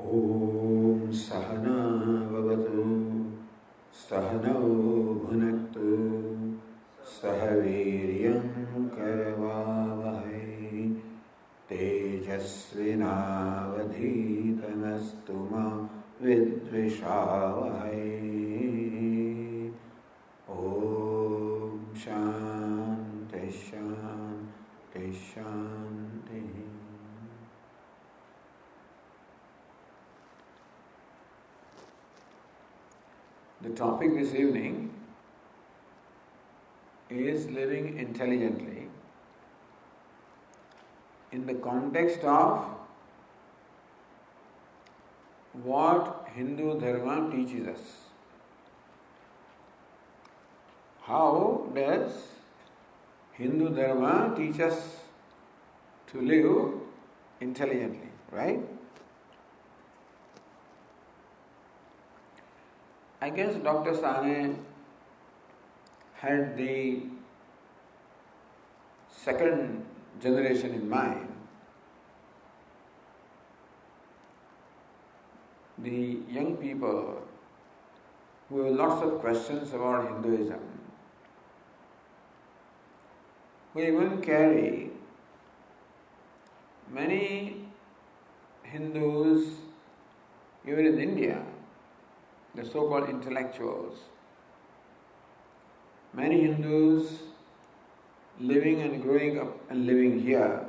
Om Sahana Vavatu Sahanau Bhunaktu Sahaviryam Karavavahai Tejasvinavadhitamastu ma vidvishavahai. Om Shanti Shanti Shanti. The topic this evening is living intelligently in the context of what Hindu Dharma teaches us. How does Hindu Dharma teach us to live intelligently, right? I guess Dr. Swami had the second generation in mind. The young people who have lots of questions about Hinduism, who even carry many Hindus, even in India, the so-called intellectuals, many Hindus living and growing up and living here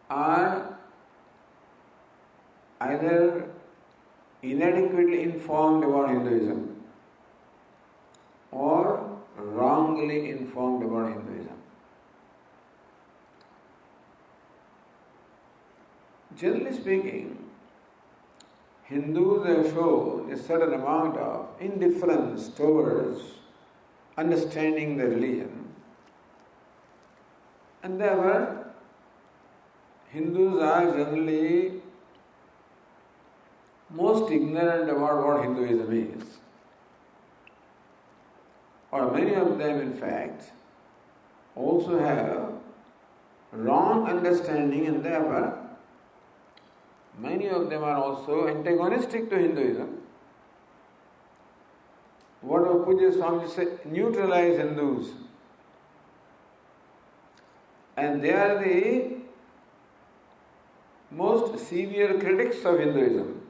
are either inadequately informed about Hinduism or wrongly informed about Hinduism. Generally speaking, Hindus have shown a certain amount of indifference towards understanding the religion, and therefore Hindus are generally most ignorant about what Hinduism is, or many of them in fact also have wrong understanding, and therefore many of them are also antagonistic to Hinduism. What our Puja Swami said, neutralize Hindus. And they are the most severe critics of Hinduism.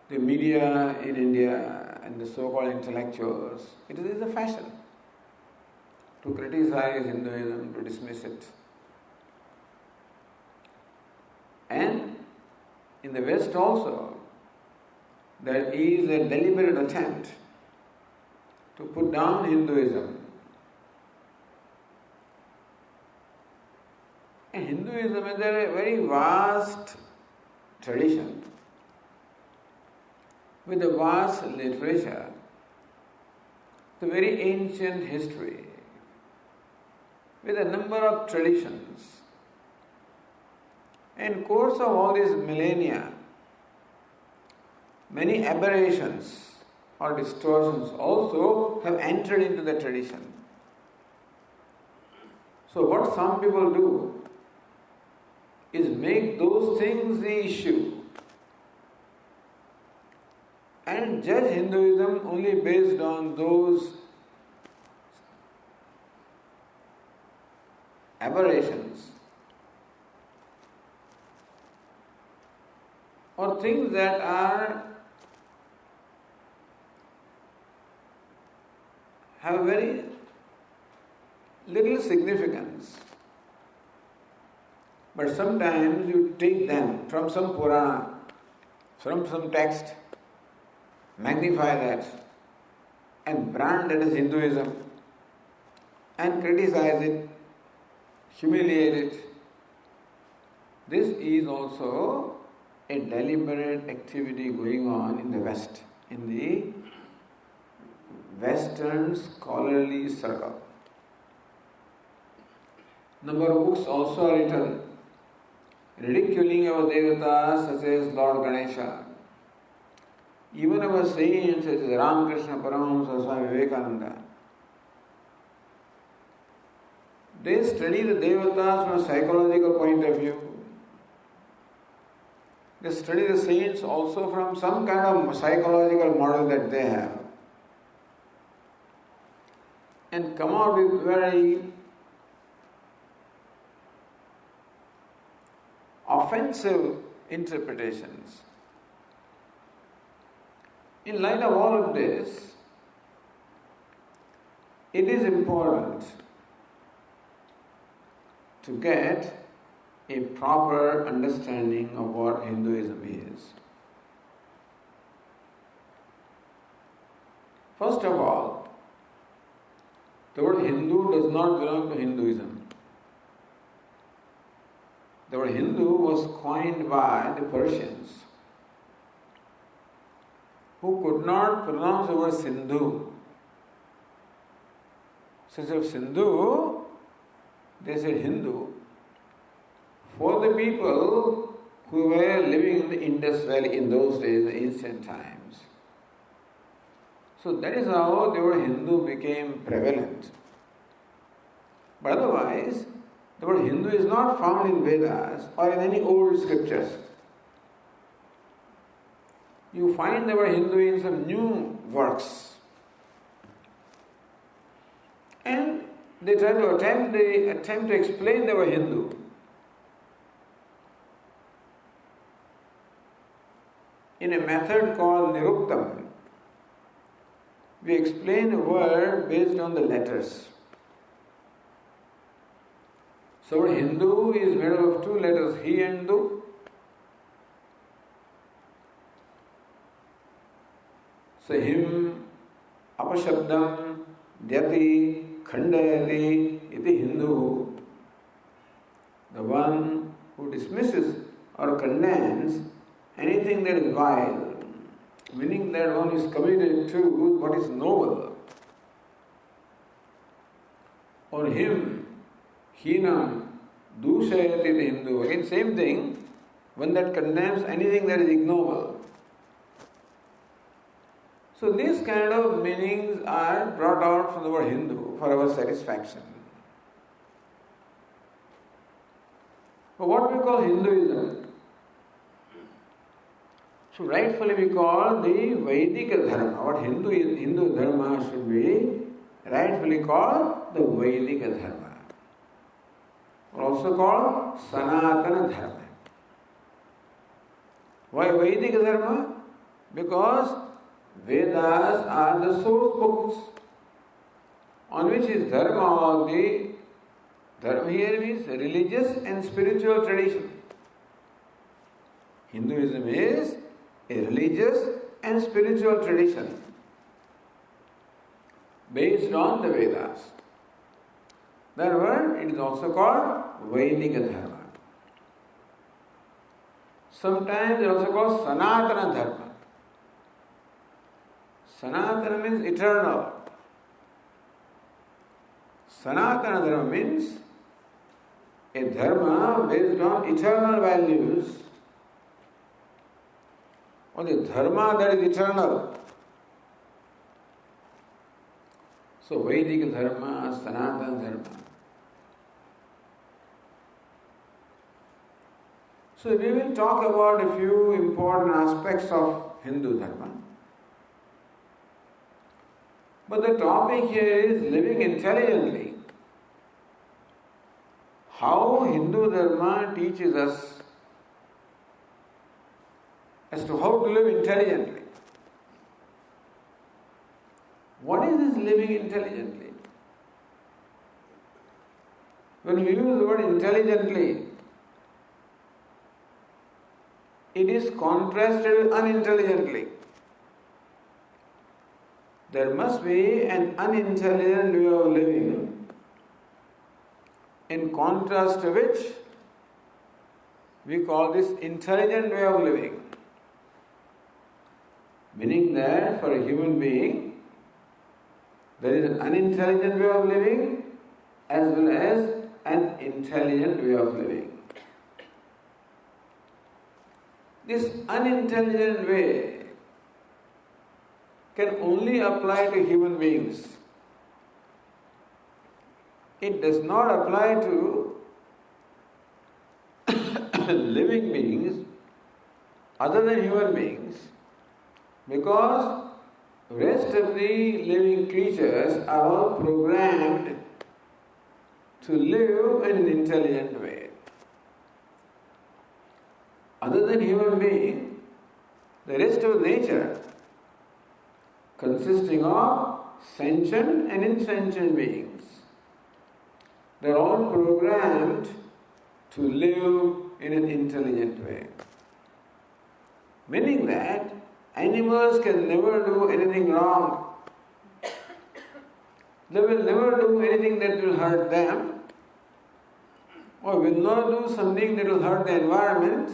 The media in India and the so-called intellectuals, it is a fashion to criticize Hinduism, to dismiss it. And in the West also, there is a deliberate attempt to put down Hinduism. And Hinduism is a very vast tradition with a vast literature, the very ancient history, with a number of traditions. In course of all these millennia, many aberrations or distortions also have entered into the tradition. So what some people do is make those things the issue and judge Hinduism only based on those aberrations or things that have very little significance. But sometimes you take them from some Purana, from some text, magnify that and brand it as Hinduism and criticize it, humiliate it. This is also a deliberate activity going on in the West, in the Western scholarly circle. Number of books also are written ridiculing our devatas such as Lord Ganesha, even our saints such as Ramakrishna Paramahamsa, Swami Vivekananda. They study the devatas from a psychological point of view. They study the saints also from some kind of psychological model that they have. And come out with very offensive interpretations. In light of all of this, it is important to get a proper understanding of what Hinduism is. First of all, the word Hindu does not belong to Hinduism. The word Hindu was coined by the Persians, who could not pronounce the word Sindhu. So instead of Sindhu, they said Hindu. For the people who were living in the Indus Valley in those days, the ancient times. So that is how the word Hindu became prevalent. But otherwise, the word Hindu is not found in Vedas or in any old scriptures. You find the word Hindu in some new works. And they try to attempt to explain the word Hindu. In a method called Niruktam, we explain a word based on the letters. So Hindu is made up of two letters, He and Du. So Him, Apashabdam, Dyati, Khandayati, iti Hindu. The one who dismisses or condemns anything that is vile, meaning that one is committed to what is noble. Or him, Hinam, Dushayati the Hindu. Again, same thing, one that condemns anything that is ignoble. So these kind of meanings are brought out from the word Hindu for our satisfaction. But what we call Hinduism, should rightfully be called the Vedic Dharma. What Hindu Dharma should be rightfully called the Vedic Dharma. Or also called Sanatana Dharma. Why Vedic Dharma? Because Vedas are the source books on which is Dharma, or the Dharma here means religious and spiritual tradition. Hinduism is a religious and spiritual tradition based on the Vedas. Therefore, it is also called Vedic Dharma. Sometimes it is also called Sanatana Dharma. Sanatana means eternal. Sanatana Dharma means a dharma based on eternal values, or the dharma that is eternal. So Vedic Dharma, Sanatana Dharma. So we will talk about a few important aspects of Hindu Dharma. But the topic here is living intelligently. How Hindu Dharma teaches us as to how to live intelligently. What is this living intelligently? When we use the word intelligently, it is contrasted with unintelligently. There must be an unintelligent way of living, in contrast to which we call this intelligent way of living. Meaning that for a human being, there is an unintelligent way of living as well as an intelligent way of living. This unintelligent way can only apply to human beings. it does not apply to living beings other than human beings, because rest of the living creatures are all programmed to live in an intelligent way. Other than human being, the rest of nature, consisting of sentient and insentient beings, they are all programmed to live in an intelligent way. Meaning that animals can never do anything wrong. They will never do anything that will hurt them, or will not do something that will hurt the environment.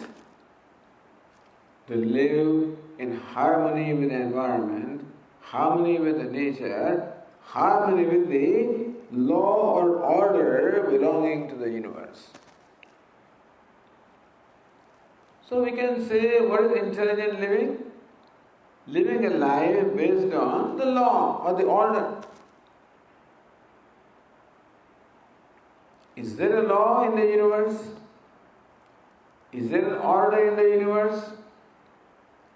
They live in harmony with the environment, harmony with the nature, harmony with the law or order belonging to the universe. So we can say, what is intelligent living? Living a life based on the law or the order. Is there a law in the universe? Is there an order in the universe?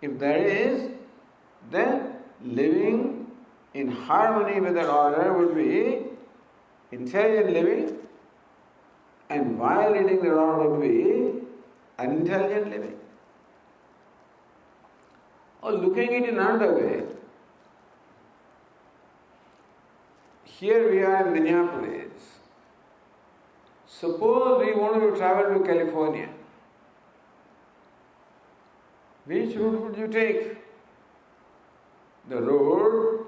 If there is, then living in harmony with that order would be intelligent living, and violating the order would be unintelligent living. Or looking at it in another way, here we are in Minneapolis. Suppose we wanted to travel to California. Which route would you take? The road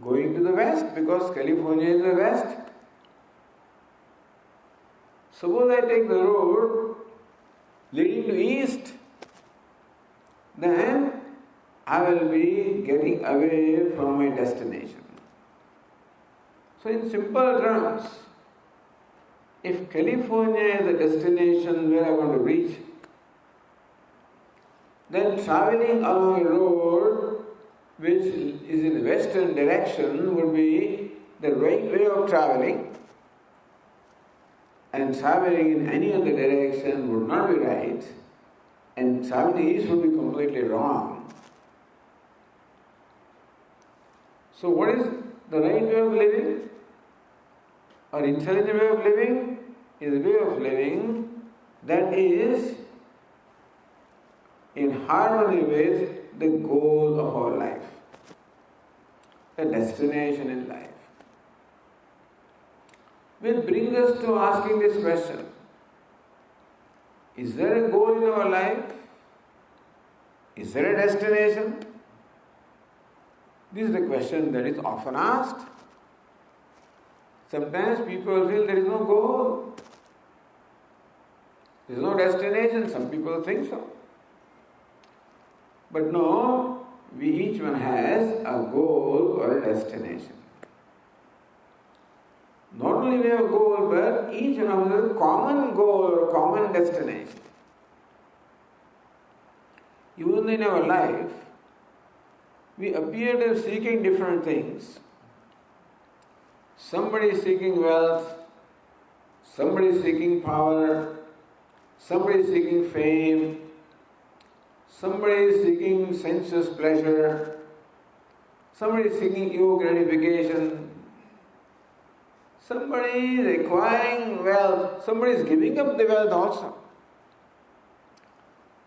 going to the west, because California is the west. Suppose I take the road leading to east, then I will be getting away from my destination. So in simple terms, if California is the destination where I want to reach, then traveling along a road which is in the western direction would be the right way of traveling, and traveling in any other direction would not be right, and traveling east would be completely wrong. So what is the right way of living? Or intelligent way of living is a way of living that is in harmony with the goal of our life, the destination in life. Which brings us to asking this question: is there a goal in our life? Is there a destination? This is the question that is often asked. Sometimes people feel there is no goal, there is no destination. Some people think so. But no, each one has a goal or a destination. Not only we have a goal, but each one of us has a common goal or a common destination. Even in our life, we appear to be seeking different things. Somebody is seeking wealth, somebody is seeking power, somebody is seeking fame, somebody is seeking sensuous pleasure, somebody is seeking ego gratification, somebody is acquiring wealth, somebody is giving up the wealth also.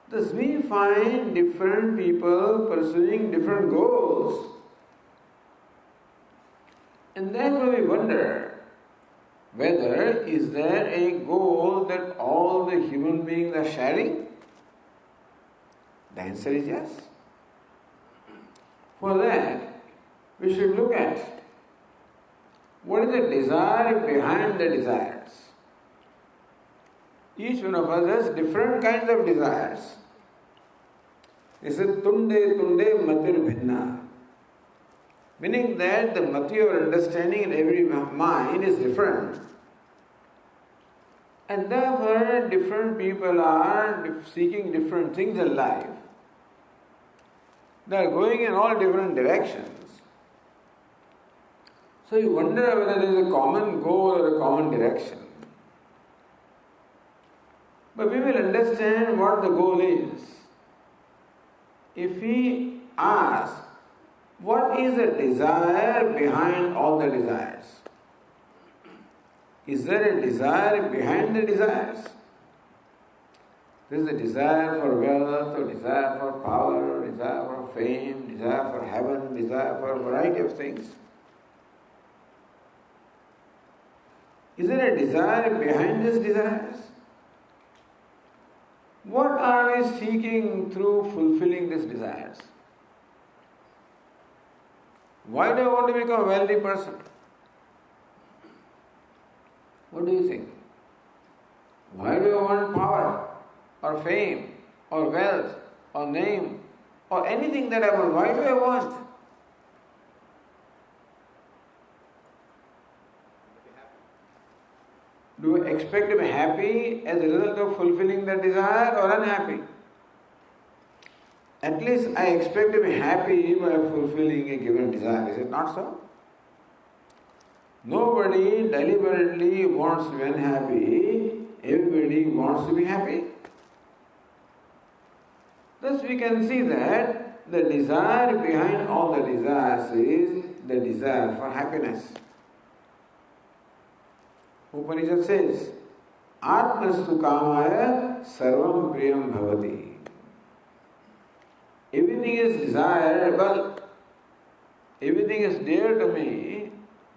Thus we find different people pursuing different goals. And therefore we wonder whether is there a goal that all the human beings are sharing? The answer is yes. For that, we should look at what is the desire behind the desires. Each one of us has different kinds of desires. They say, tunde tunde matir bhinna. Meaning that the mati or understanding in every mind is different. And therefore, different people are seeking different things in life. They are going in all different directions. So you wonder whether there is a common goal or a common direction. But we will understand what the goal is if we ask, what is the desire behind all the desires? Is there a desire behind the desires? There is a desire for wealth, or desire for power, or desire for fame, desire for heaven, desire for a variety of things. Is there a desire behind these desires? What are we seeking through fulfilling these desires? Why do I want to become a wealthy person? What do you think? Why do I want power, or fame, or wealth, or name, or anything that I want? Why do I want? Do I expect to be happy as a result of fulfilling that desire, or unhappy? At least I expect to be happy by fulfilling a given desire. Is it not so? Nobody deliberately wants to be unhappy. Everybody wants to be happy. Thus we can see that the desire behind all the desires is the desire for happiness. Upanishad says, Atmastu kamaya sarvam priyam bhavati. Everything is desirable, everything is dear to me,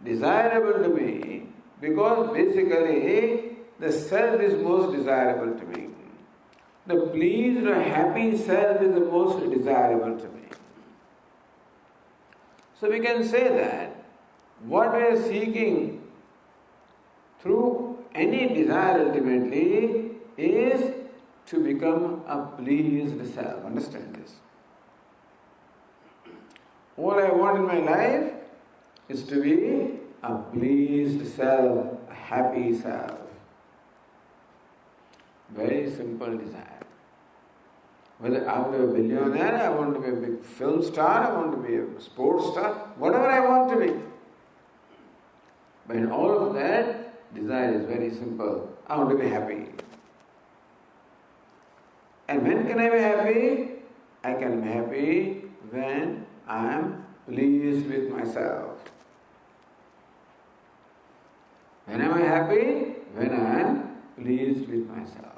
desirable to me, because basically the self is most desirable to me. The pleased or happy self is the most desirable to me. So we can say that what we are seeking through any desire ultimately is to become a pleased self. Understand this. All I want in my life is to be a pleased self, a happy self. Very simple desire. Whether I want to be a billionaire, I want to be a big film star, I want to be a sports star, whatever I want to be. But in all of that, desire is very simple. I want to be happy. And when can I be happy? I can be happy when I am pleased with myself. When am I happy? When I am pleased with myself.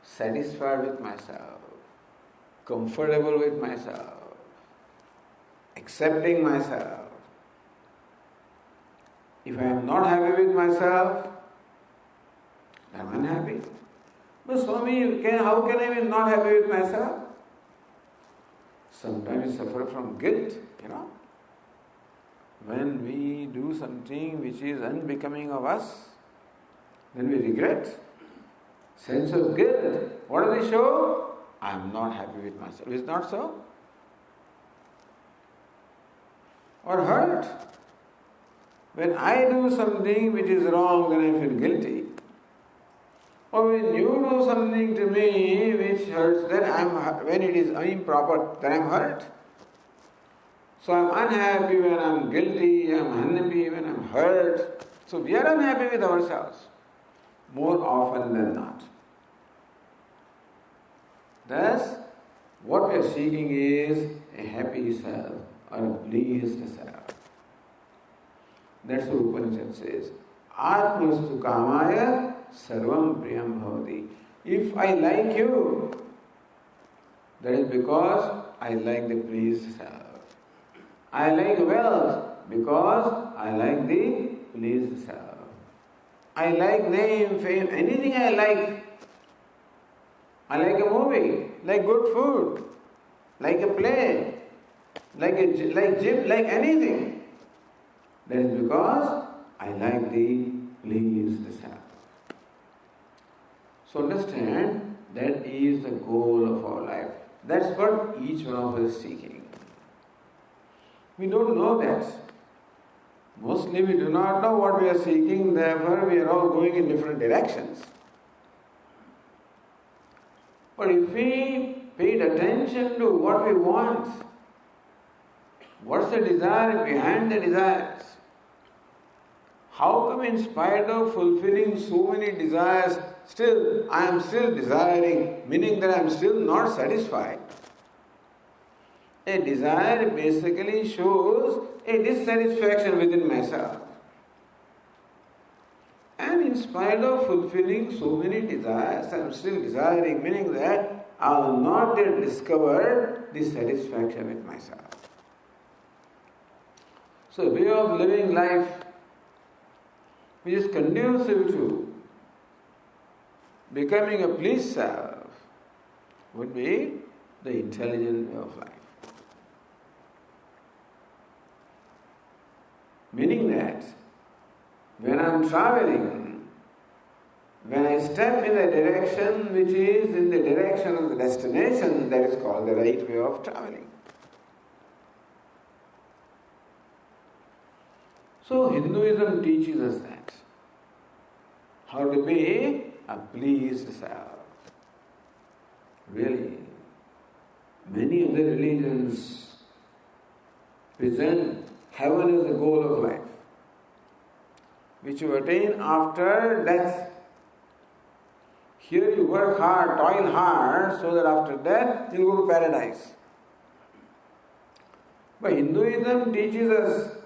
Satisfied with myself. Comfortable with myself. Accepting myself. If I am not happy with myself, I am unhappy. But Swami, how can I be not happy with myself? Sometimes we suffer from guilt, When we do something which is unbecoming of us, then we regret. Sense of guilt. What does it show? I am not happy with myself. Is it not so? Or hurt. When I do something which is wrong, then I feel guilty. Or when you do something to me which hurts, when it is improper, then I am hurt. So I am unhappy when I am guilty, I am unhappy when I am hurt. So we are unhappy with ourselves more often than not. Thus, what we are seeking is a happy self or a pleased self. That's what Upanishad says. Atmastu kamaya sarvam priyam bhavati. If I like you, that is because I like the pleased self. I like wealth because I like the pleased self. I like name, fame, anything I like. I like a movie, like good food, like a play, like gym, like anything. That is because I like the pleased self. So understand, that is the goal of our life. That's what each one of us is seeking. We don't know that. Mostly we do not know what we are seeking, therefore we are all going in different directions. But if we paid attention to what we want, What's the desire behind the desires? How come in spite of fulfilling so many desires, still I am still desiring, meaning that I am still not satisfied? A desire basically shows a dissatisfaction within myself. And in spite of fulfilling so many desires, I am still desiring, meaning that I will not yet discover dissatisfaction with myself. So, a way of living life which is conducive to becoming a pleased self would be the intelligent way of life. Meaning that when I am traveling, when I step in a direction which is in the direction of the destination, that is called the right way of traveling. So Hinduism teaches us that. How to be a pleased self. Really, many other religions present heaven as the goal of life, which you attain after death. Here you work hard, toil hard, so that after death you will go to paradise. But Hinduism teaches us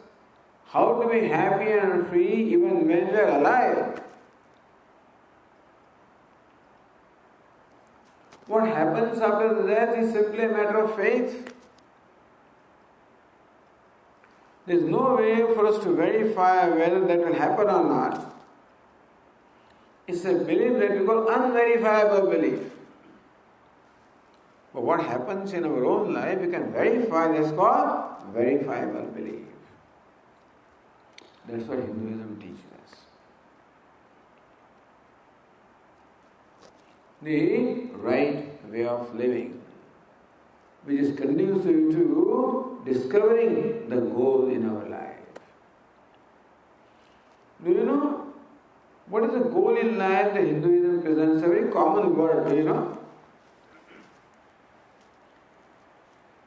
how to be happy and free even when we are alive. What happens after death is simply a matter of faith. There is no way for us to verify whether that will happen or not. It's a belief that we call unverifiable belief. But what happens in our own life, we can verify. That's called verifiable belief. That's what Hinduism teaches us. The right way of living, which is conducive to discovering the goal in our life. Do you know what is the goal in life that Hinduism presents? A very common word, do you know?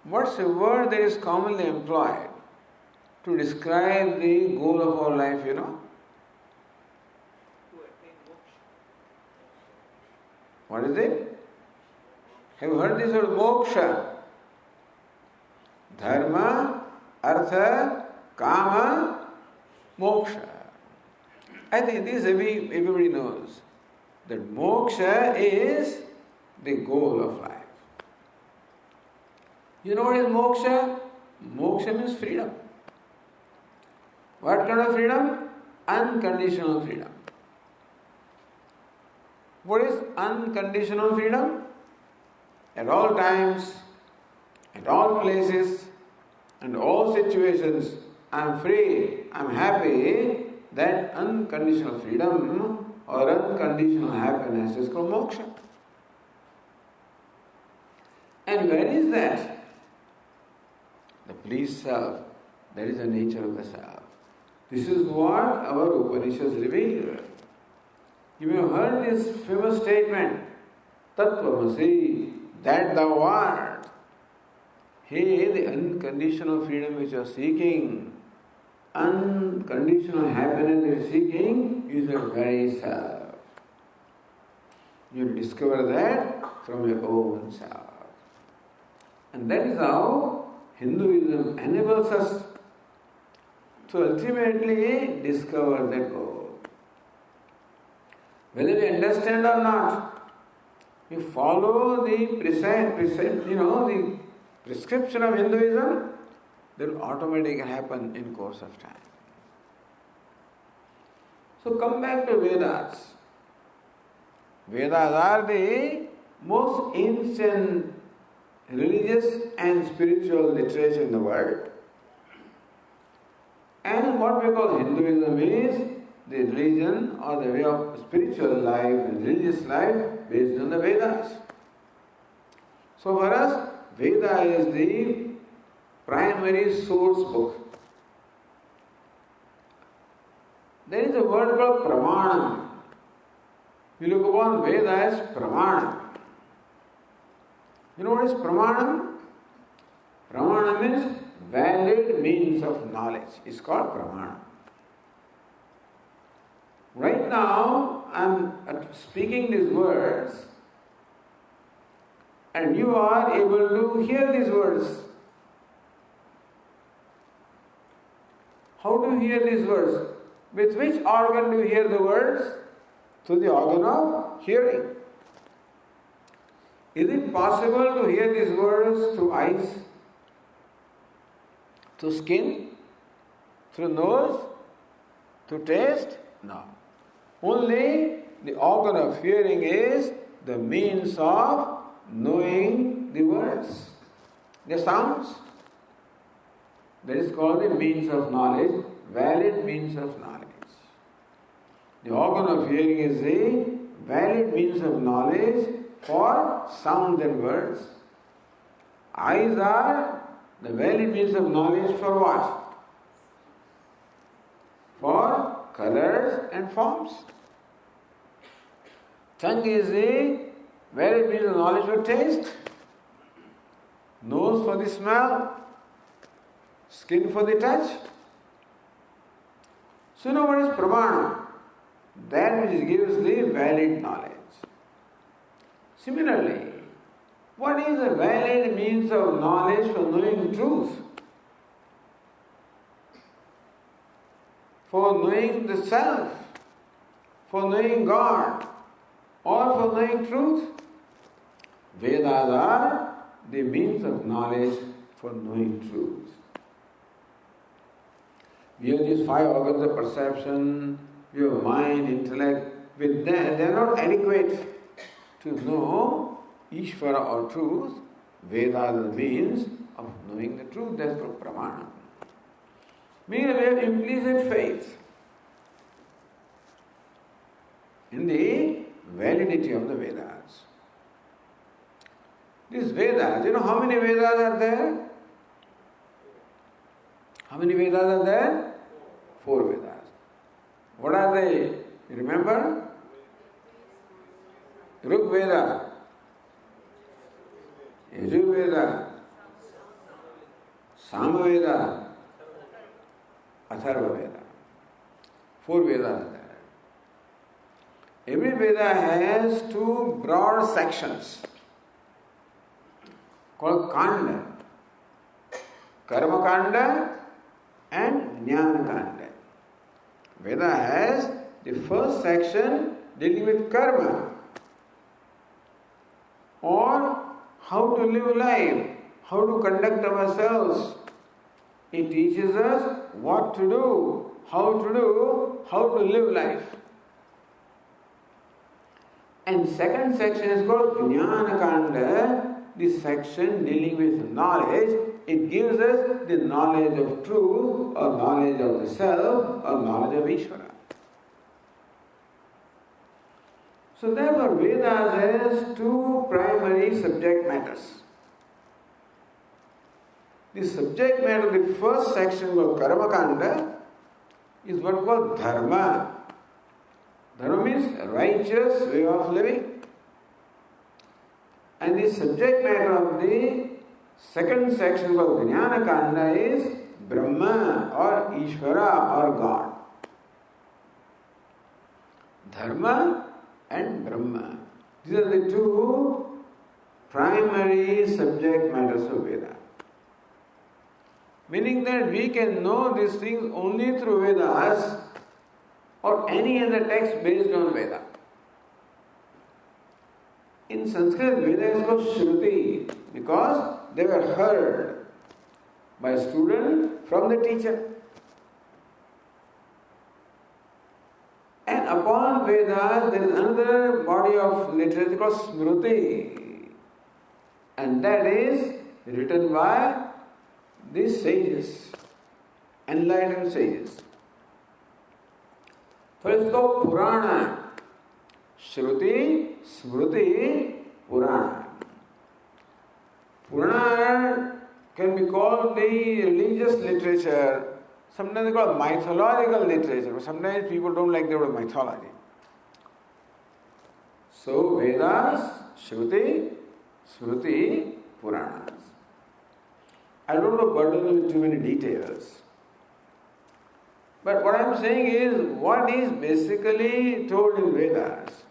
What's a word that is commonly employed to describe the goal of our life, you know? What is it? Have you heard this word moksha? Dharma, artha, kama, moksha. I think this everybody knows that moksha is the goal of life. You know what is moksha? Moksha means freedom. What kind of freedom? Unconditional freedom. What is unconditional freedom? At all times, at all places, and all situations, I am free, I am happy. That unconditional freedom or unconditional happiness is called moksha. And where is that? The pleased self. That is the nature of the self. This is what our Upanishads reveal. You may have heard this famous statement, Tattvamasi, that thou art. Hey, the unconditional freedom which you are seeking, unconditional happiness you are seeking is your very self. You will discover that from your own self. And that is how Hinduism enables us to ultimately discover that goal. Whether we understand or not, we follow the the prescription of Hinduism, that will automatically happen in course of time. So come back to Vedas. Vedas are the most ancient religious and spiritual literature in the world. And what we call Hinduism is the religion or the way of spiritual life and religious life based on the Vedas. So for us, Veda is the primary source book. There is a word called Pramanam. We look upon Veda as Pramanam. You know what is Pramanam? Pramanam means valid means of knowledge is called pramana. Right now, I am speaking these words, and you are able to hear these words. How do you hear these words? With which organ do you hear the words? Through the organ of hearing. Is it possible to hear these words through eyes, through skin, through nose, through taste? No. Only the organ of hearing is the means of knowing the words, the sounds. That is called the means of knowledge, valid means of knowledge. The organ of hearing is a valid means of knowledge for sounds and words. Eyes are the valid means of knowledge for what? For colors and forms. Tongue is a valid means of knowledge for taste. Nose for the smell. Skin for the touch. So now what is pramana? That which gives the valid knowledge. Similarly, what is a valid means of knowledge for knowing truth? For knowing the self, for knowing God, or for knowing truth? Vedas are the means of knowledge for knowing truth. We have these 5 organs of perception, we have mind, intellect. With them, they are not adequate to know Ishvara or truth. Vedas are the means of knowing the truth. That's called pramana. Meaning we have implicit faith in the validity of the Vedas. These Vedas, you know how many Vedas are there? How many Vedas are there? 4 Vedas. What are they? You remember? Rig Veda, Yajur Veda, Sama Veda, Atharva Veda. 4 Vedas are there. Every Veda has 2 broad sections called Kanda, Karma Kanda and Jnana Kanda. Veda has the first section dealing with karma, or how to live life, how to conduct ourselves. It teaches us what to do, how to live life. And second section is called Jnana Kanda, the section dealing with knowledge. It gives us the knowledge of truth, or knowledge of the self, or knowledge of Ishvara. So therefore Vedas has 2 primary subject matters. The subject matter of the first section called Karma Kanda is what is called Dharma. Dharma means righteous way of living. And the subject matter of the second section called Jnana Kanda is Brahma or Ishvara or God. Dharma and Brahma. These are the 2 primary subject matters of Veda. Meaning that we can know these things only through Vedas or any other text based on Veda. In Sanskrit, Veda is called Shruti because they were heard by a student from the teacher. And upon Vedas, there is another body of literature called Smriti. And that is written by the sages, enlightened sages. So it's called Purana. Shruti, Smriti, Purana. Purana can be called the religious literature. Sometimes they call it mythological literature, but sometimes people don't like the word mythology. So Vedas, Shruti, Smriti, Puranas. I don't want to burden you with too many details. But what I am saying is, what is basically told in Vedas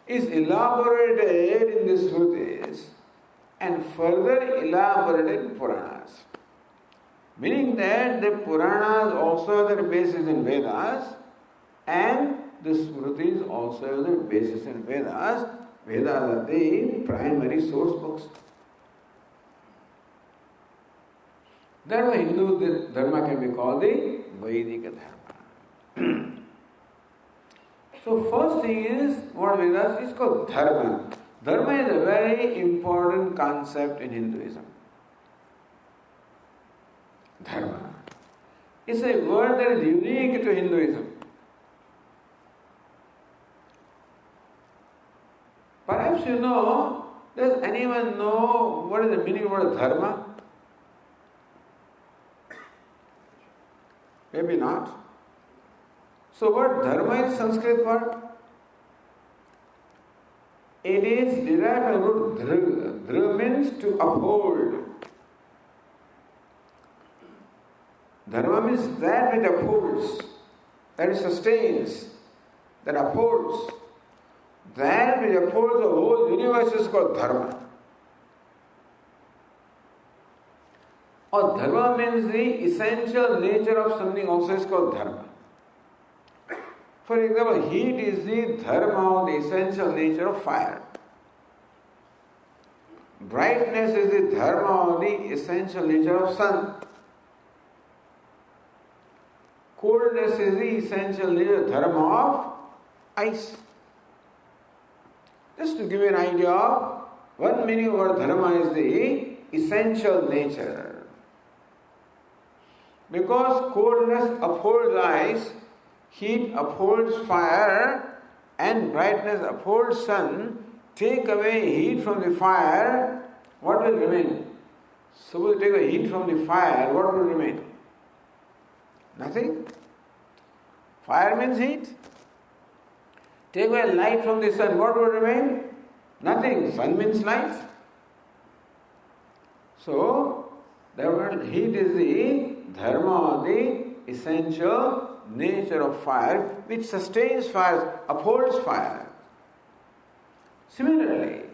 is elaborated in the Smritis and further elaborated in Puranas. Meaning that the Puranas also have their basis in Vedas and the Smritis also have their basis in Vedas. Vedas are the primary source books. That's why Hindu Dharma can be called the Vedic Dharma. So first thing is, what Vedas is called Dharma. Dharma is a very important concept in Hinduism. Dharma. It's a word that is unique to Hinduism. Perhaps you know, does anyone know what is the meaning of the word Dharma? Maybe not. So what Dharma is Sanskrit word? It is derived from the root Dhra. Dhra means to uphold. Dharma means that which upholds, that sustains, that upholds. That which upholds the whole universe is called Dharma. Or Dharma means the essential nature of something also is called Dharma. For example, heat is the Dharma, the essential nature of fire. Brightness is the Dharma, the essential nature of sun. Coldness is the essential nature, Dharma of ice. Just to give you an idea of one meaning of word Dharma is the essential nature. Because coldness upholds ice, heat upholds fire, and brightness upholds sun, take away heat from the fire, what will remain? Suppose you take away heat from the fire, what will remain? Nothing. Fire means heat. Take away light from the sun, what will remain? Nothing. Sun means light. So, the word heat is the Dharma, the essential nature of fire, which sustains fire, upholds fire. Similarly,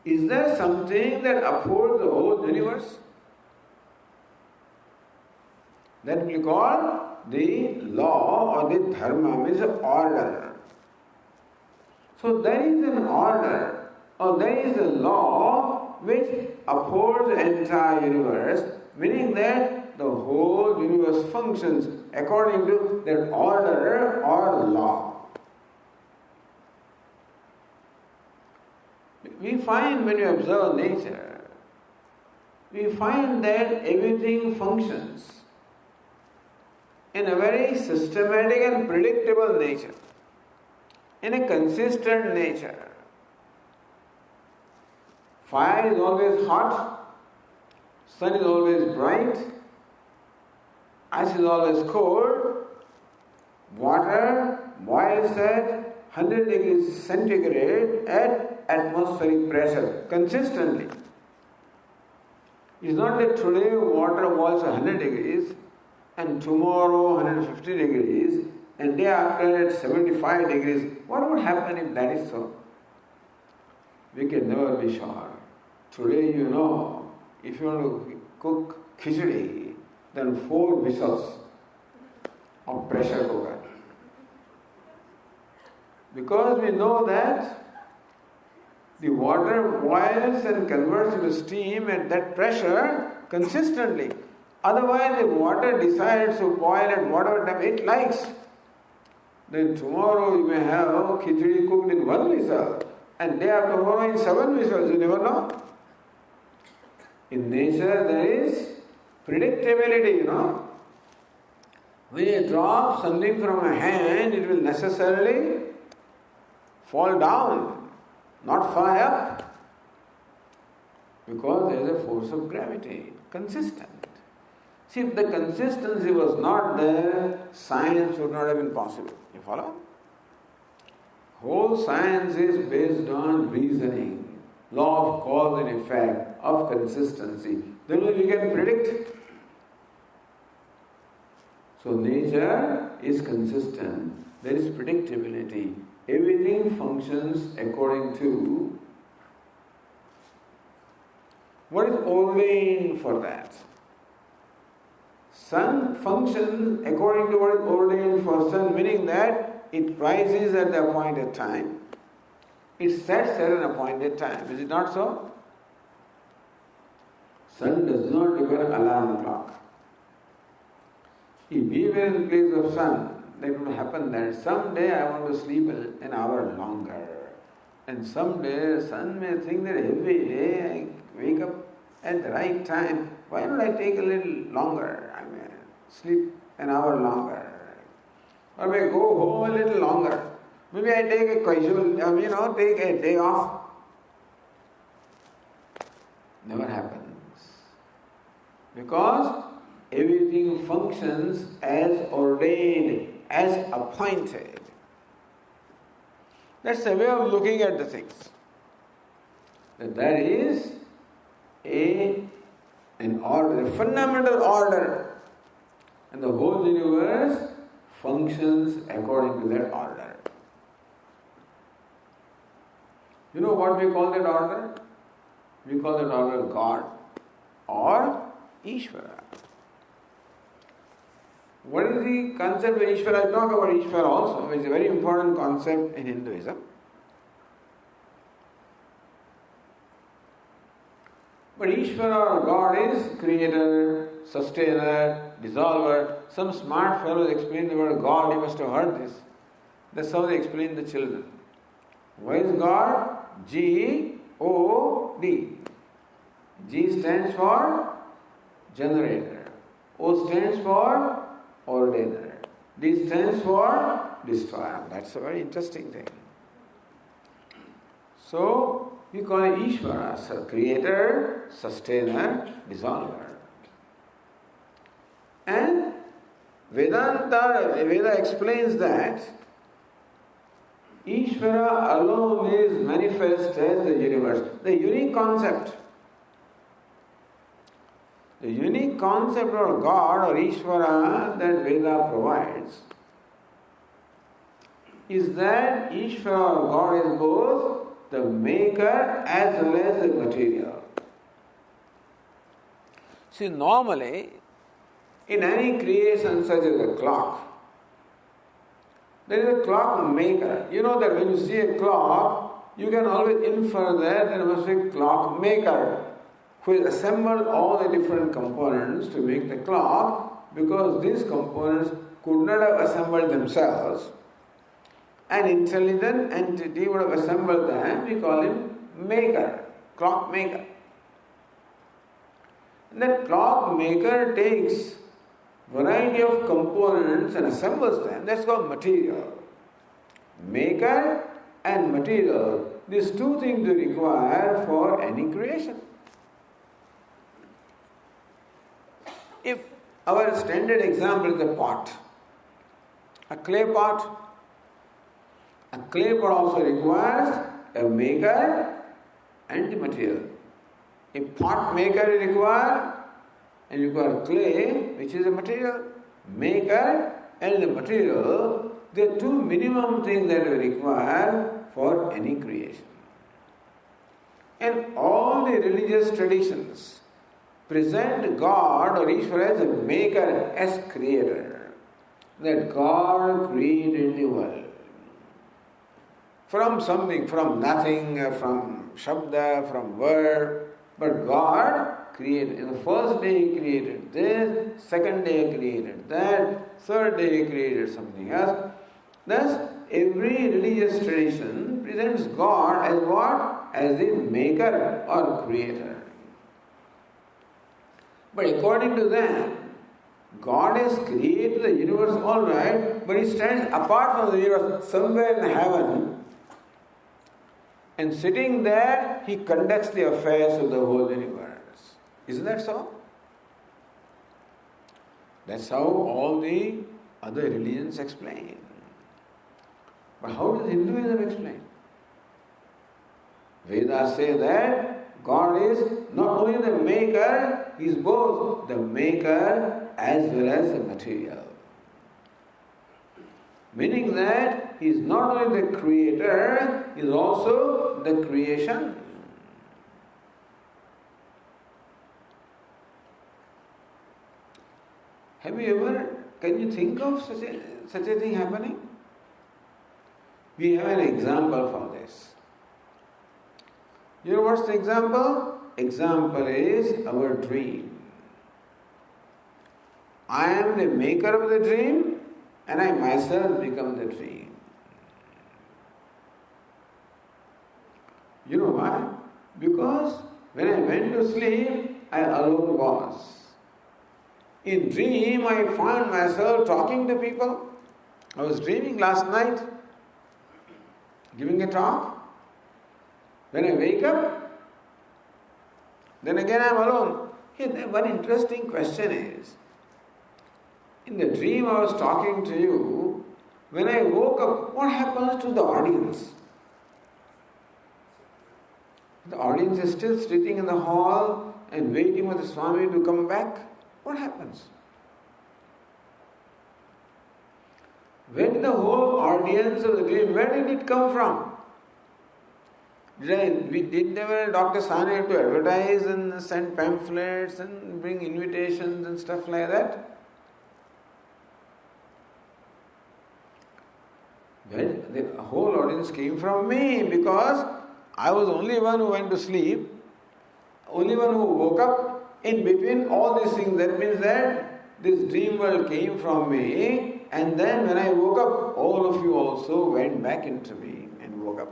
is there something that upholds the whole universe? That we call the law or the Dharma, means order. So there is an order or there is a law which upholds the entire universe, meaning that the whole universe functions according to that order or law. We find when we observe nature, we find that everything functions in a very systematic and predictable nature, in a consistent nature. Fire is always hot, sun is always bright, ice is always cold, water boils at 100 degrees centigrade at atmospheric pressure consistently. It's not that today water boils at 100 degrees and tomorrow 150 degrees and day after at 75 degrees. What would happen if that is so? We can never be sure. Today, you know, if you want to cook khichdi, then 4 whistles of pressure cooker. Because we know that the water boils and converts into steam at that pressure consistently. Otherwise, the water decides to boil at whatever time it likes. Then tomorrow you may have khichdi cooked in 1 whistle, and day after tomorrow in 7 whistles. You never know. In nature, there is predictability, you know. When you drop something from a hand, it will necessarily fall down, not fly up. Because there is a force of gravity, consistent. See, if the consistency was not there, science would not have been possible. You follow? Whole science is based on reasoning, law of cause and effect, of consistency. Then we can predict. So nature is consistent. There is predictability. Everything functions according to what is ordained for that. Sun functions according to what is ordained for sun, meaning that it rises at the appointed time. It sets at an appointed time. Is it not so? Sun does not require alarm clock. If we were in place of sun, then it would happen that someday I want to sleep an hour longer. And someday sun may think that every day I wake up at the right time. Why don't I take a little longer? I may sleep an hour longer. Or may go home a little longer. Maybe I take a casual, take a day off. Never happens. Because everything functions as ordained, as appointed. That's a way of looking at the things. That there is an order, a fundamental order. And the whole universe functions according to that order. You know what we call that order? We call that order God or Ishvara. What is the concept of Ishvara? I'll talk about Ishvara also, which is a very important concept in Hinduism. But Ishvara or God is creator, sustainer, dissolver. Some smart fellows explain the word God, you must have heard this. That's how they explain the children. What is God? G-O-D. G stands for generator. O stands for ordainer. D stands for destroyer. That's a very interesting thing. So, we call it Ishvara, so creator, sustainer, dissolver. And Veda explains that Ishvara alone is manifest as the universe. The unique concept of God or Ishvara that Veda provides is that Ishvara or God is both the maker as well as the material. See, normally, in any creation such as a clock, there is a clock maker. You know that when you see a clock, you can always infer that there must be a clock maker who has assembled all the different components to make the clock, because these components could not have assembled themselves. An intelligent entity would have assembled them. We call him maker, clock maker. And that clock maker takes variety of components and assembles them. That's called material. Maker and material. These two things you require for any creation. If our standard example is a pot, a clay pot also requires a maker and the material. A pot maker is required, and you require clay, which is a material. Maker and the material, they are two minimum things that we require for any creation. And all the religious traditions present God or Ishvara as a maker, as creator. That God created the world. From something, from nothing, from Shabda, from word. But God created. In the first day He created this, second day He created that, third day He created something else. Thus, every religious tradition presents God as what? As the maker or creator. But according to them, God has created the universe, all right, but He stands apart from the universe, somewhere in heaven, and sitting there, He conducts the affairs of the whole universe. Isn't that so? That's how all the other religions explain. But how does Hinduism explain? Vedas say that God is not only the maker, is both the maker as well as the material. Meaning that he is not only the creator, he is also the creation. Have you ever, can you think of such a thing happening? We have an example for this. You know what's the example? Example is our dream. I am the maker of the dream and I myself become the dream. You know why? Because when I went to sleep, I alone was. In dream, I found myself talking to people. I was dreaming last night, giving a talk. When I wake up, then again I am alone. Here, one interesting question is, in the dream I was talking to you, when I woke up, what happens to the audience? The audience is still sitting in the hall and waiting for the Swami to come back. What happens? Where did the whole audience of the dream, where did it come from? Did never Dr. Sani have to advertise and send pamphlets and bring invitations and stuff like that? Well, the whole audience came from me because I was only one who went to sleep, only one who woke up. In between all these things, that means that this dream world came from me, and then when I woke up, all of you also went back into me and woke up.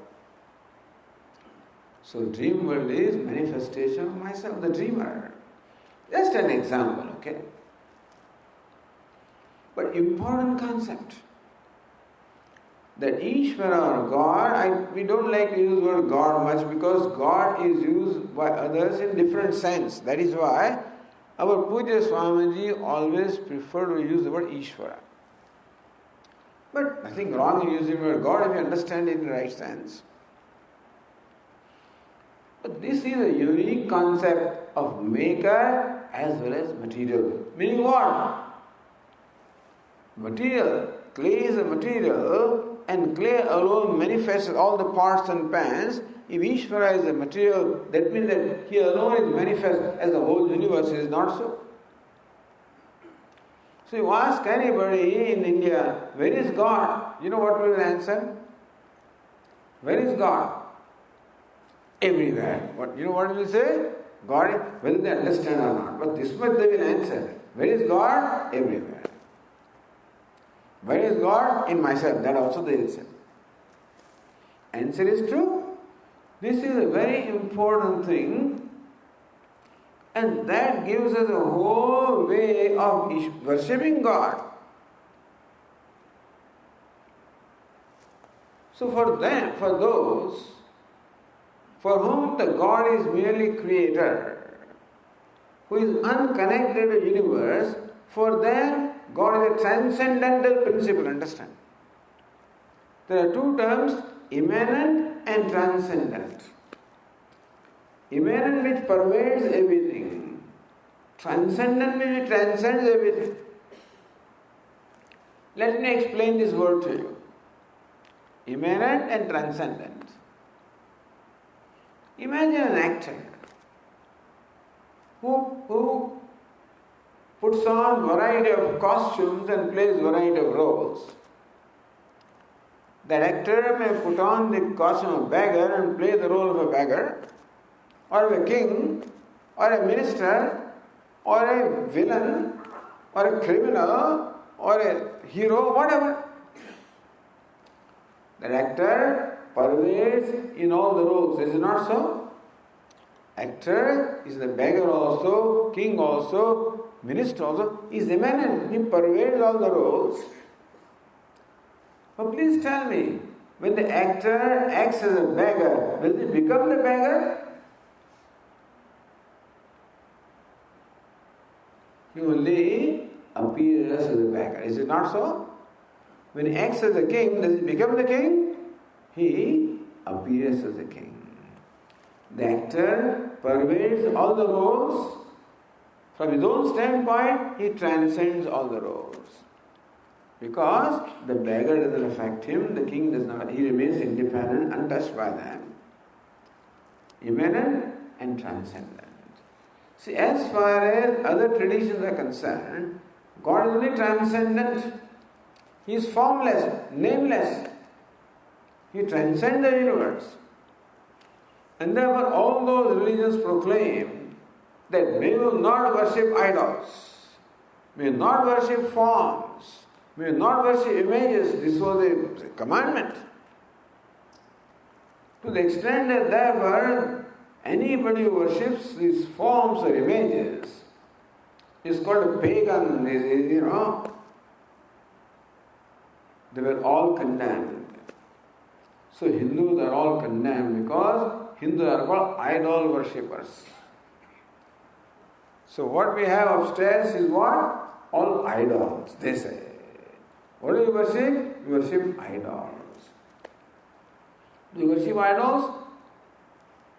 So dream world is manifestation of myself, the dreamer. Just an example, okay? But important concept. That Ishvara or God, we don't like to use the word God much because God is used by others in different sense. That is why our Puja Swamiji always preferred to use the word Ishvara. But nothing wrong in using the word God if you understand it in the right sense. But this is a unique concept of maker as well as material. Meaning what? Material. Clay is a material and clay alone manifests all the parts and pans. If Ishvara is a material, that means that he alone is manifest as the whole universe. Is not so. So you ask anybody in India, where is God? You know what will answer? Where is God? Everywhere. You know what will say? God, whether they understand or not. But this much they will answer. Where is God? Everywhere. Where is God? In myself. That also they will say. Answer is true. This is a very important thing, and that gives us a whole way of worshipping God. So for those for whom the God is merely creator, who is unconnected to the universe, for them God is a transcendental principle, understand? There are two terms, immanent and transcendent. Immanent which pervades everything. Transcendent which transcends everything. Let me explain this word to you. Immanent and transcendent. Imagine an actor who puts on variety of costumes and plays variety of roles. That actor may put on the costume of a beggar and play the role of a beggar, or of a king, or a minister, or a villain, or a criminal, or a hero, whatever. That actor pervades in all the roles, is it not so? Actor is the beggar also, king also, minister also, he is immanent, he pervades all the roles. But please tell me, when the actor acts as a beggar, will he become the beggar? He only appears as a beggar. Is it not so? When he acts as a king, does he become the king? He appears as a king. The actor pervades all the roles From his own standpoint, he transcends all the roles. Because the beggar doesn't affect him, the king does not. He remains independent, untouched by them. Immanent and transcendent. See, as far as other traditions are concerned, God is only transcendent. He is formless, nameless. He transcends the universe. And therefore all those religions proclaim that we will not worship idols. We will not worship forms. We will not worship images. This was a commandment. To the extent that therefore anybody who worships these forms or images is called a pagan, They were all condemned. So Hindus are all condemned because Hindus are called idol worshippers. So what we have upstairs is what? All idols, they say. What do you worship? You worship idols. Do you worship idols?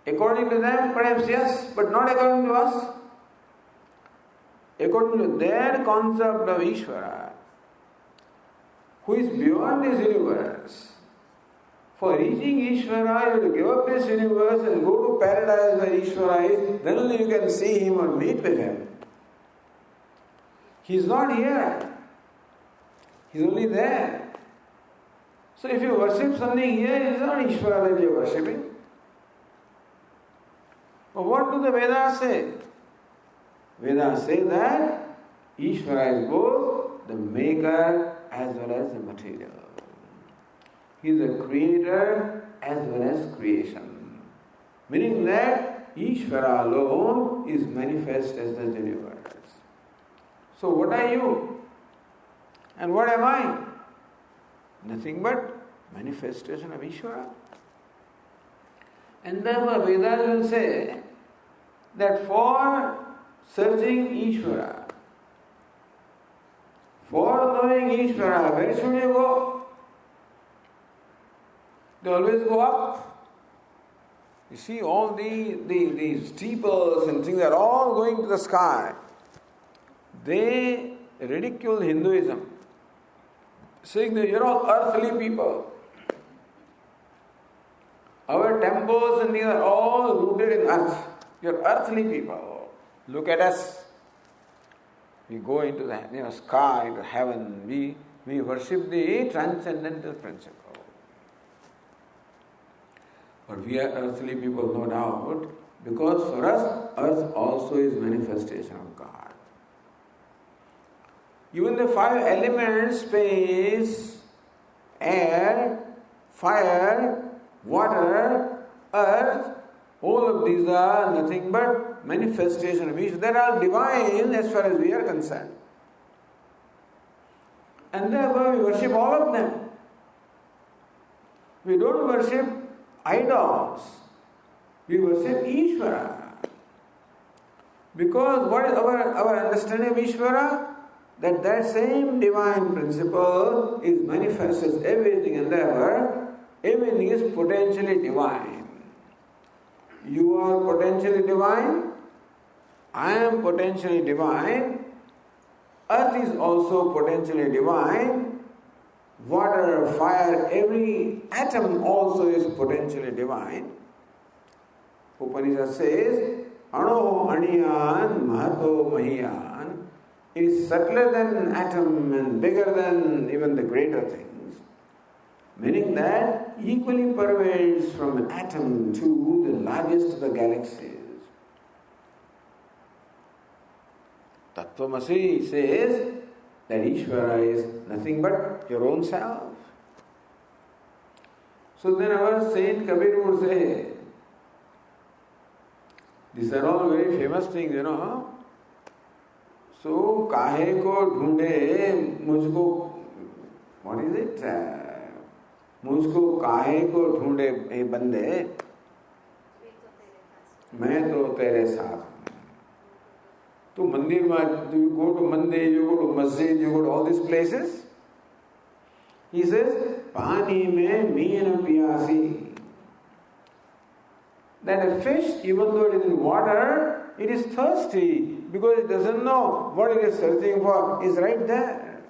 According to them, perhaps yes, but not according to us. According to their concept of Ishvara, who is beyond this universe. For reaching Ishvara, you have to give up this universe and go to paradise where Ishvara is, then only you can see him or meet with him. He is not here. He is only there. So if you worship something here, it is not Ishvara that you are worshipping. But what do the Vedas say? Vedas say that Ishvara is both the maker as well as the material. He is the creator as well as creation. Meaning that Ishvara alone is manifest as the universe. So what are you? And what am I? Nothing but manifestation of Ishvara. And therefore Vedas will say that for searching Ishvara, for knowing Ishvara, where should you go? They always go up. You see all the steeples and things are all going to the sky. They ridicule Hinduism, saying that you're all earthly people. Our temples and these are all rooted in earth. You're earthly people. Look at us. We go into the sky, into heaven. We worship the transcendental principle. But we are earthly people, no doubt, because for us, earth also is manifestation of God. Even the five elements, space, air, fire, water, earth, all of these are nothing but manifestation of Ishvara. They are all divine as far as we are concerned. And therefore we worship all of them. We don't worship idols. We worship Ishvara. Because what is our understanding of Ishvara? That same divine principle is manifest as everything, and therefore everything is potentially divine. You are potentially divine. I am potentially divine. Earth is also potentially divine. Water, fire, every atom also is potentially divine. Upanishad says, Ano Aniyan Mahato Mahiyan. It is subtler than an atom and bigger than even the greater things. Meaning that equally pervades from an atom to the largest of the galaxies. Tattvamasi says that Ishvara is nothing but your own self. So then our Saint Kabir would say, these are all very famous things, So, kahe ko dhoonde mujhko, what is it? Mujhko kahe ko dhoonde e bande, main to tere saath. To mandir mein, you go to mandir, you go to masjid, you go to all these places. He says, pani mein meen piyasi. That a fish, even though it is in water, it is thirsty. because it doesn't know what it is searching for is right there.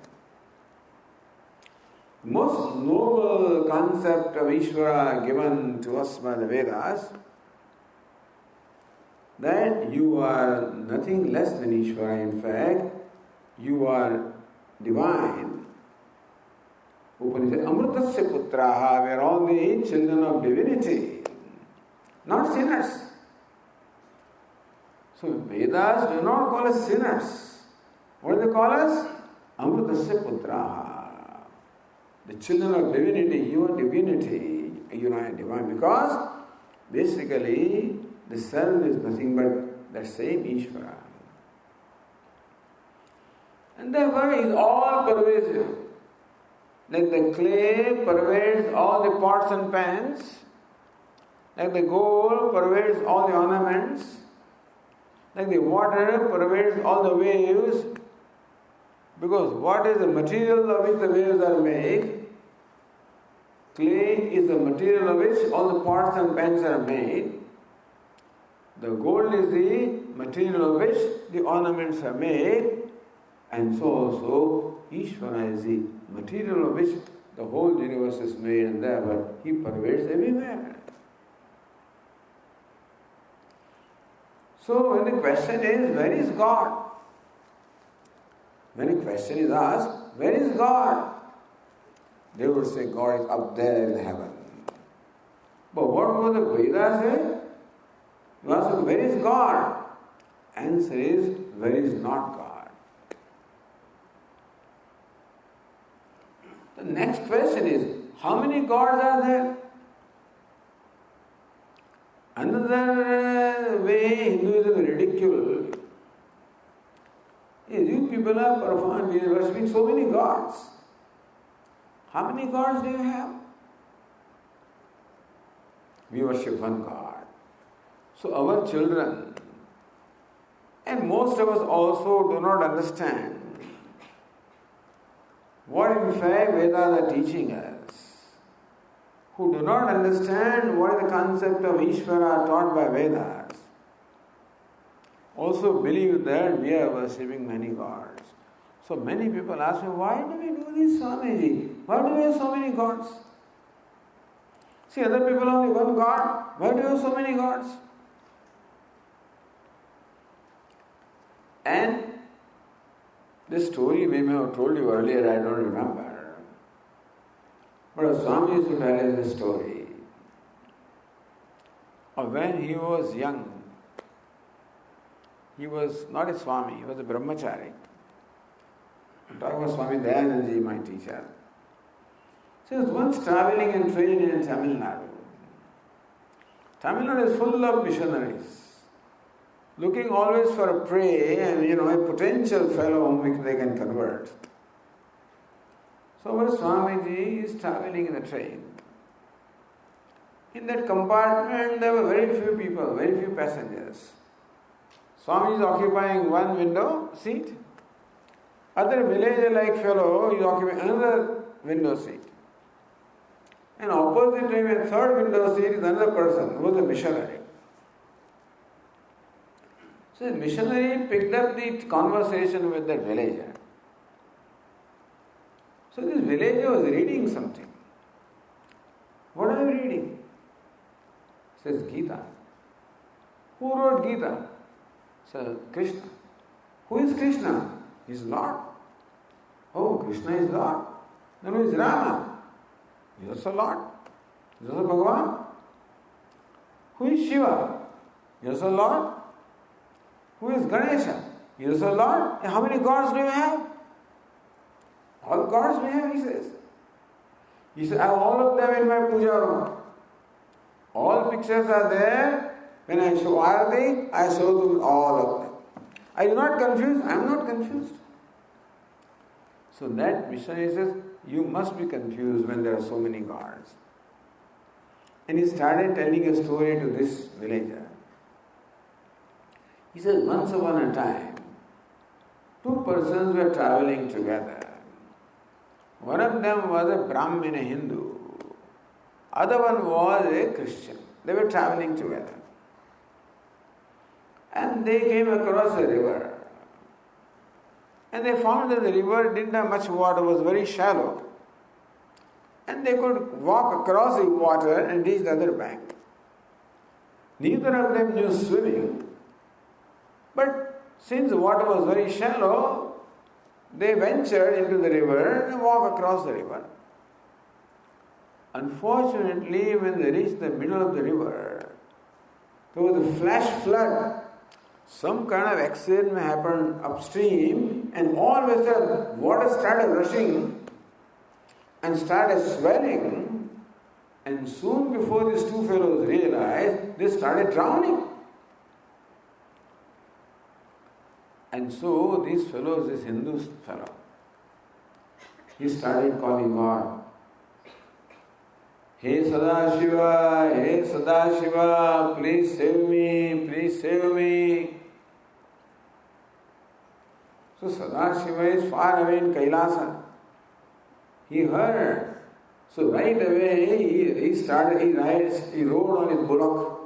The most noble concept of Ishvara given to us by the Vedas, that you are nothing less than Ishvara. In fact, you are divine. Upanishad, Amritasya Putraha, we are all the children of divinity, not sinners. So Vedas do not call us sinners. What do they call us? Amritasya Putraha. The children of divinity, you are divinity, you are divine. Because basically the self is nothing but that same Ishvara. And therefore is all pervasive. Like the clay pervades all the pots and pans, like the gold pervades all the ornaments, like the water pervades all the waves, because what is the material of which the waves are made? Clay is the material of which all the pots and pans are made. The gold is the material of which the ornaments are made, and so also Ishvara is the material of which the whole universe is made, and therefore he pervades everywhere. So when the question is, where is God? When a question is asked, where is God? They would say, God is up there in heaven. But what would the Vedas say? You ask, where is God? Answer is, where is not God? The next question is, how many gods are there? Another way Hinduism ridiculed is you people are worshipping so many gods. How many gods do you have? We worship one God. So our children, and most of us also do not understand what in fact Vedas are teaching us, who do not understand what is the concept of Ishvara taught by Vedas, also believe that we are worshipping many gods. So many people ask me, why do we do this, Swamiji? Why do we have so many gods? See, other people only one God. Why do you have so many gods? And this story we may have told you earlier, I don't remember. But a Swami used to tell us this story of when he was young. He was not a Swami, he was a Brahmachari. I'm talking about Swami Dayanandaji, my teacher. So he was once traveling and training in Tamil Nadu. Tamil Nadu is full of missionaries, looking always for a prey and a potential fellow whom they can convert. So our Swamiji is traveling in the train. In that compartment there were very few people, very few passengers. Swami is occupying one window seat. Other villager-like fellow is occupying another window seat. And opposite him, a third window seat is another person who was a missionary. So the missionary picked up the conversation with that villager. So this villager was reading something. What are you reading? Says Gita. Who wrote Gita? Says Krishna. Who is Krishna? He is Lord. Oh, Krishna is Lord. Then who is Rama? He is also Lord. He is also Bhagavan. Who is Shiva? He is also Lord. Who is Ganesha? He is also Lord. And how many gods do you have? All gods we have, he says. He says, I have all of them in my puja room. All pictures are there. When I show Arati, I show them all of them. Are you not confused? I am not confused. So that missionary says, you must be confused when there are so many gods. And he started telling a story to this villager. He says, once upon a time, two persons were traveling together. One of them was a Brahmin, a Hindu. Other one was a Christian. They were traveling together. And they came across a river. And they found that the river didn't have much water, was very shallow. And they could walk across the water and reach the other bank. Neither of them knew swimming. But since the water was very shallow, they ventured into the river and walked across the river. Unfortunately, when they reached the middle of the river, there was a flash flood. Some kind of accident may happen upstream, and all of a sudden water started rushing and started swelling, and soon before these two fellows realized, they started drowning. And so these fellows, this Hindu fellow, he started calling God. Hey Sadashiva, please save me, please save me. So Sadashiva is far away in Kailasa. He heard. So right away he rode on his bullock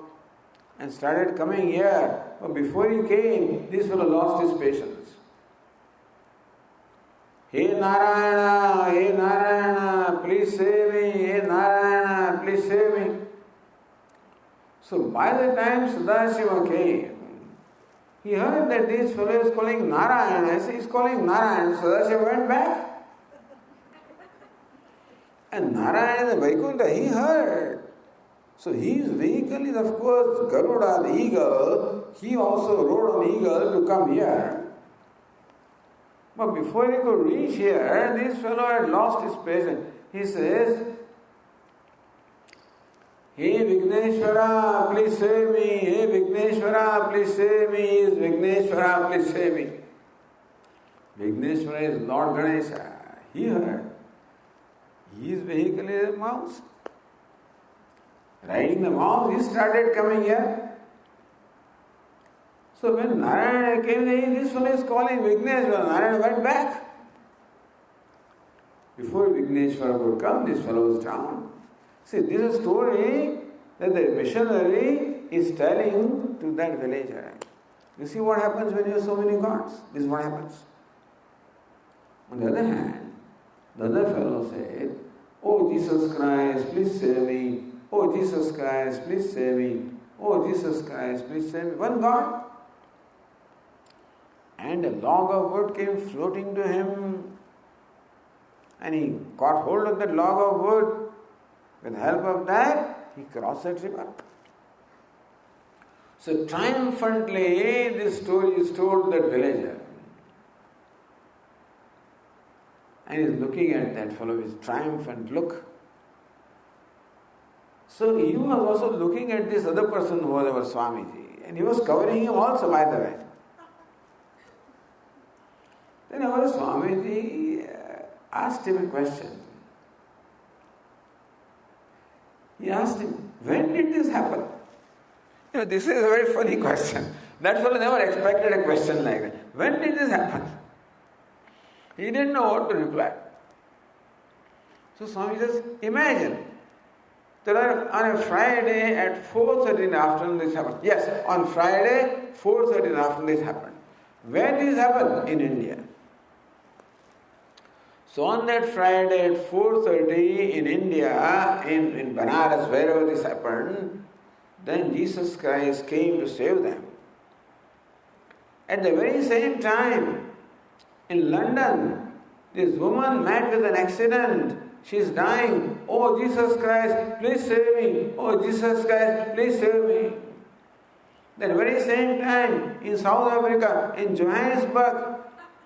and started coming here. But before he came, this fellow lost his patience. Hey Narayana, please save me. Hey Narayana, please save me. So by the time Sadashiva came, he heard that this fellow is calling Narayana. I said, he's calling Narayana. Sadashiva went back. And Narayana, the Vaikuntha, he heard. So his vehicle is of course Garuda, the eagle. He also rode on eagle to come here. But before he could reach here, this fellow had lost his patience. He says, Hey Vigneshwara, please save me. Hey Vigneshwara, please save me. Is Vigneshwara, please save me. Vigneshwara is Lord Ganesha. He heard. His vehicle is a mouse. Riding the mouse, he started coming here. So when Narayana came, this one is calling Vigneshwara. Narayana went back. Before Vigneshwara could come, this fellow was down. See, this is a story that the missionary is telling to that villager. You see what happens when you have so many gods? This is what happens. On the other hand, the other fellow said, Oh Jesus Christ, please save me. Oh Jesus Christ, please save me. Oh Jesus Christ, please save me. One God. And a log of wood came floating to him. And he caught hold of that log of wood. With the help of that, he crossed that river. So triumphantly, this story is told to that villager. And he's looking at that fellow with triumphant look. So he was also looking at this other person who was our Swamiji. And he was covering him also, by the way. Then our Swamiji asked him a question. He asked him, when did this happen? This is a very funny question. That fellow never expected a question like that. When did this happen? He didn't know what to reply. So Swami says, imagine, on a Friday at 4:30 in the afternoon this happened. Yes, on Friday, 4:30 in the afternoon this happened. Where did this happen? In India. So on that Friday at 4:30 in India, in Banaras, wherever this happened, then Jesus Christ came to save them. At the very same time, in London, this woman met with an accident. She is dying. Oh Jesus Christ, please save me. Oh Jesus Christ, please save me. At the very same time, in South Africa, in Johannesburg,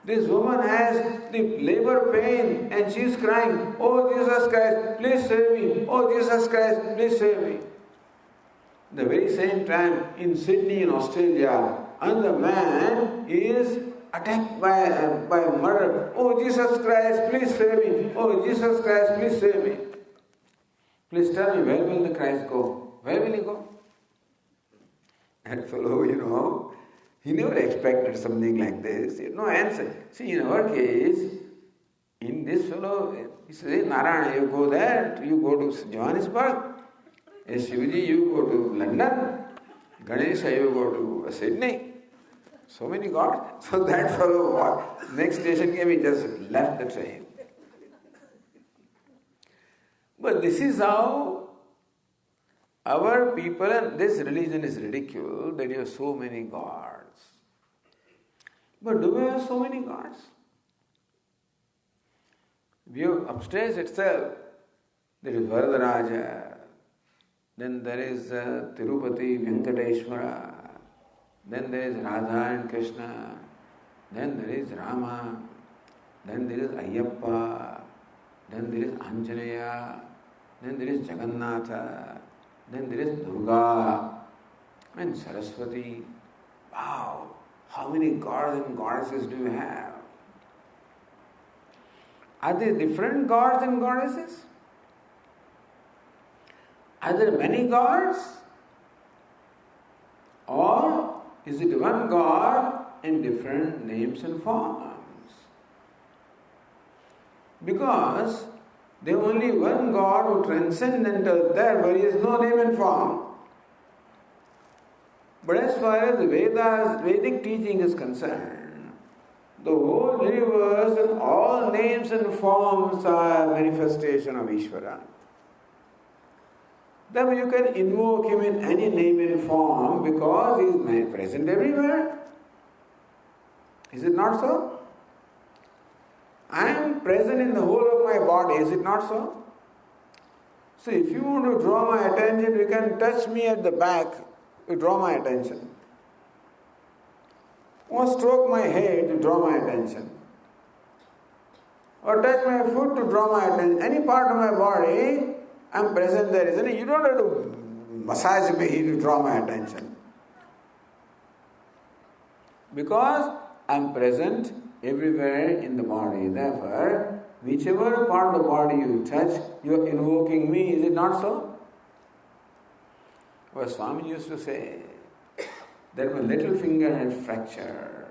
this woman has the labor pain and she is crying, Oh Jesus Christ, please save me. Oh Jesus Christ, please save me. The very same time in Sydney in Australia, another man is attacked by murder. Oh Jesus Christ, please save me. Oh Jesus Christ, please save me. Please tell me, where will the Christ go? Where will he go? That fellow, he never expected something like this. He had no answer. See, in our case, in this fellow, he says, hey, Narayana, you go there, you go to Johannesburg. Hey, Shivji, you go to London. Ganesha, you go to Sydney. So many gods. So that fellow, what? Next station came, he just left the train. But this is how our people, and this religion is ridiculed that you have so many gods. But do we have so many gods? We have upstairs itself, there is Varadaraja, then there is Tirupati Venkateshwara, then there is Radha and Krishna, then there is Rama, then there is Ayyappa, then there is Anjaneya, then there is Jagannatha, then there is Durga and Saraswati. Wow! How many gods and goddesses do you have? Are there different gods and goddesses? Are there many gods? Or is it one God in different names and forms? Because there is only one God who transcendental, there where he has no name and form. But as far as the Vedas, Vedic teaching is concerned, the whole universe and all names and forms are manifestation of Ishvara. Then you can invoke him in any name and form because he is present everywhere. Is it not so? I am present in the whole of my body, is it not so? So if you want to draw my attention, you can touch me at the back, you draw my attention. Or stroke my head to draw my attention. Or touch my foot to draw my attention. Any part of my body, I am present there, isn't it? You don't have to massage me to draw my attention. Because I am present everywhere in the body. Therefore, whichever part of the body you touch, you are invoking me. Is it not so? Well, Swami used to say that my little finger had fractured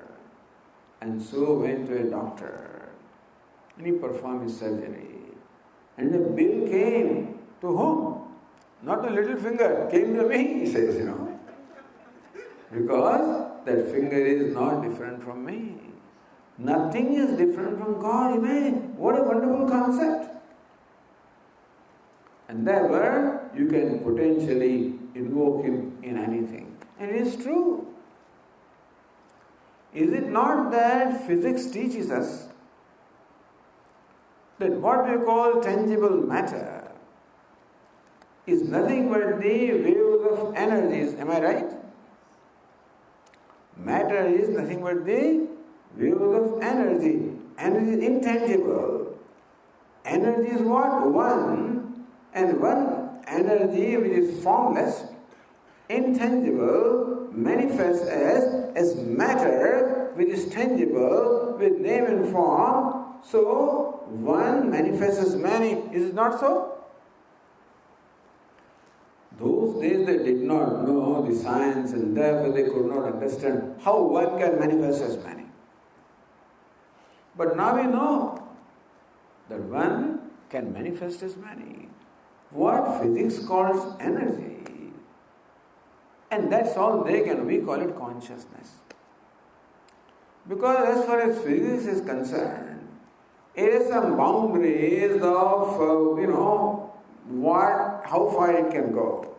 and so went to a doctor and he performed his surgery. And the bill came to whom? Not the little finger, came to me, he says, Because that finger is not different from me. Nothing is different from God. Imagine, what a wonderful concept. And therefore, you can potentially invoke him in anything. And it is true. Is it not that physics teaches us that what we call tangible matter is nothing but the waves of energies? Am I right? Matter is nothing but the waves of energy. Energy is intangible. Energy is what? One. And one energy which is formless, intangible, manifests as matter which is tangible with name and form. So one manifests as many. Is it not so? Those days they did not know the science and therefore they could not understand how one can manifest as many. But now we know that one can manifest as many. What physics calls energy. And that's all they can. We call it consciousness. Because as far as physics is concerned, it is some boundaries of, how far it can go.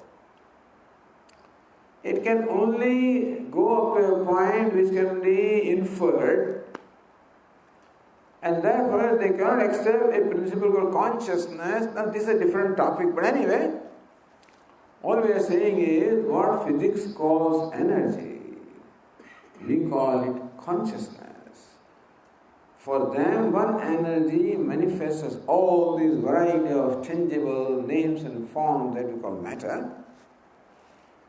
It can only go up to a point which can be inferred, and therefore they cannot accept a principle called consciousness. Now this is a different topic, but anyway, all we are saying is what physics calls energy, we call it consciousness. For them, one energy manifests as all these variety of tangible names and forms that we call matter.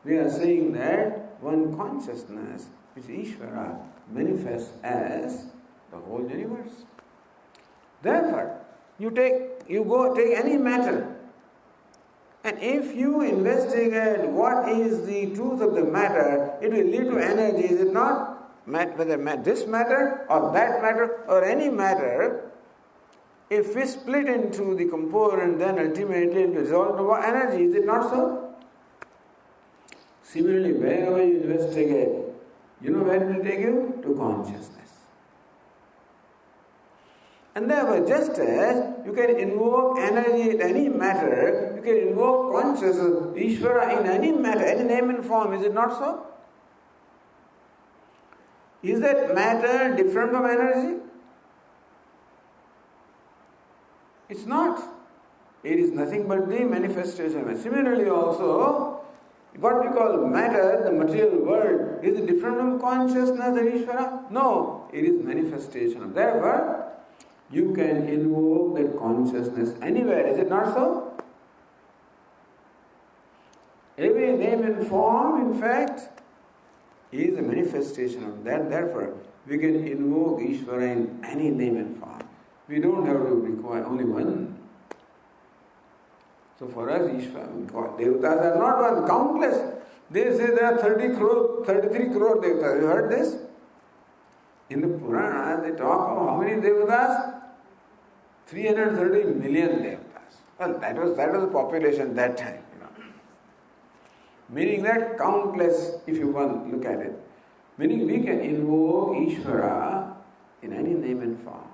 We are saying that one consciousness, which is Ishvara, manifests as the whole universe. Therefore, you go take any matter, and if you investigate what is the truth of the matter, it will lead to energy, is it not? Whether this matter or that matter or any matter, if we split into the component, then ultimately it will result in energy, is it not so? Similarly, wherever you investigate, You know where it will take you? To consciousness. And therefore, just as you can invoke energy in any matter, you can invoke consciousness, Ishvara in any matter, any name and form, is it not so? Is that matter different from energy? It's not. It is nothing but the manifestation. Similarly also, what we call matter, the material world, is it different from consciousness and Ishvara? No, it is manifestation. Therefore, you can invoke that consciousness anywhere, is it not so? Every name and form, in fact, is a manifestation of that. Therefore, we can invoke Ishvara in any name and form. We don't have to require only one. So for us, Ishvara, God, Devatas are not one, countless. They say there are 33 crore Devatas. Have you heard this? In the Purana, they talk of how many Devatas? 330 million Devatas. Well, that was the population that time. Meaning that countless, if you want to look at it. Meaning we can invoke Ishvara in any name and form.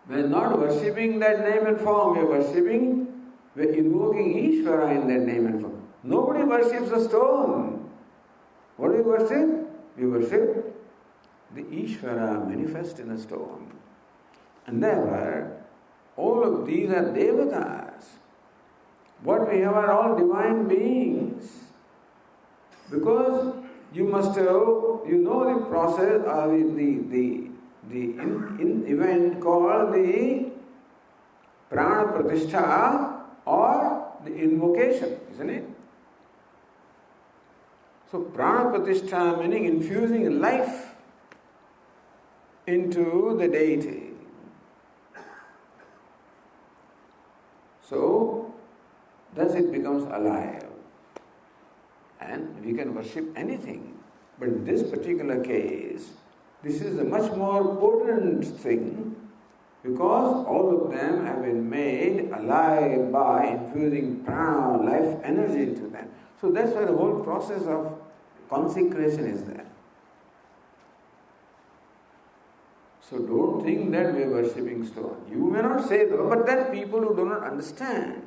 We are not worshipping that name and form, we are invoking Ishvara in that name and form. Nobody worships a stone. What do we worship? We worship the Ishvara manifest in a stone. And therefore, all of these are Devatas. What we have are all divine beings. Because you must have, the process of the event called the Prana Pratishtha or the invocation, isn't it? So Prana Pratishtha meaning infusing life into the deity. So thus it becomes alive. And we can worship anything. But in this particular case, this is a much more potent thing because all of them have been made alive by infusing prana, life energy into them. So that's why the whole process of consecration is there. So don't think that we are worshipping stone. You may not say that, but then people who do not understand,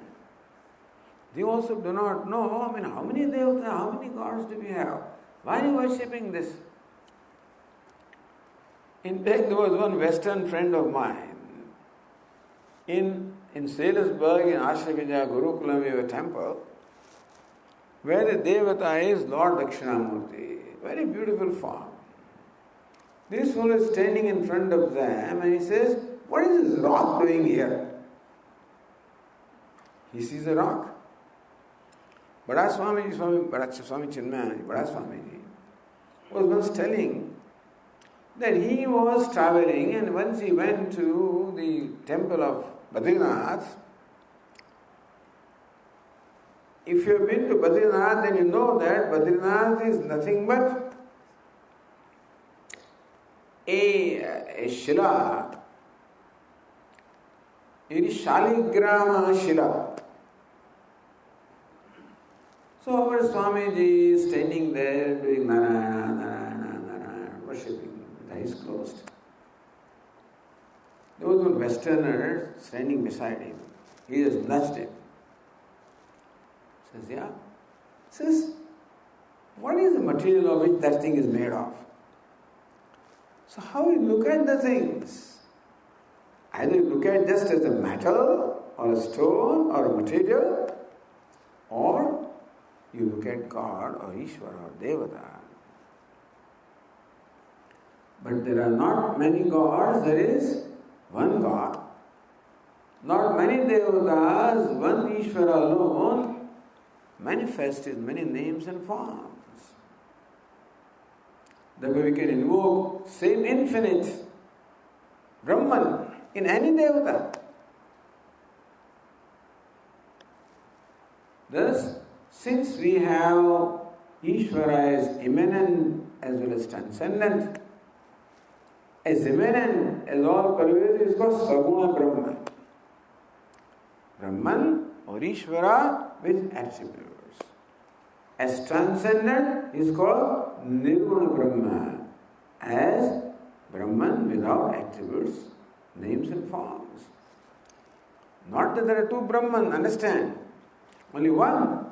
they also do not know, how many devatas, how many gods do we have? Why are you worshipping this? In fact, there was one Western friend of mine. In Salisbury, in Ashravija Gurukulam, we have a temple where the devata is Lord Dakshinamurti. Very beautiful form. This fellow is standing in front of them and he says, "What is this rock doing here?" He sees a rock. Bada Swami Chinmay, Bada Swamiji was once telling that he was traveling and once he went to the temple of Badrinath. If you have been to Badrinath, then you know that Badrinath is nothing but a Shila. It is Shaligrama Shila. So our Swamiji is standing there doing Narayana, Narayana, Narayana, worshipping with eyes closed. There was one Westerner standing beside him. He just nudged him. Says, "Yeah." Says, "What is the material of which that thing is made of?" So how you look at the things? Either you look at just as a metal or a stone or a material, or you look at God or Ishvara or Devata. But there are not many gods, there is one God. Not many Devatas, one Ishvara alone manifests in many names and forms. That way we can invoke same infinite Brahman in any Devata. Thus, since we have Ishvara as immanent as well as transcendent, as immanent as all pervasive is called Saguna Brahman. Brahman or Ishvara with attributes. As transcendent is called Nirguna Brahma as Brahman without attributes, names and forms. Not that there are two Brahman, understand. Only one.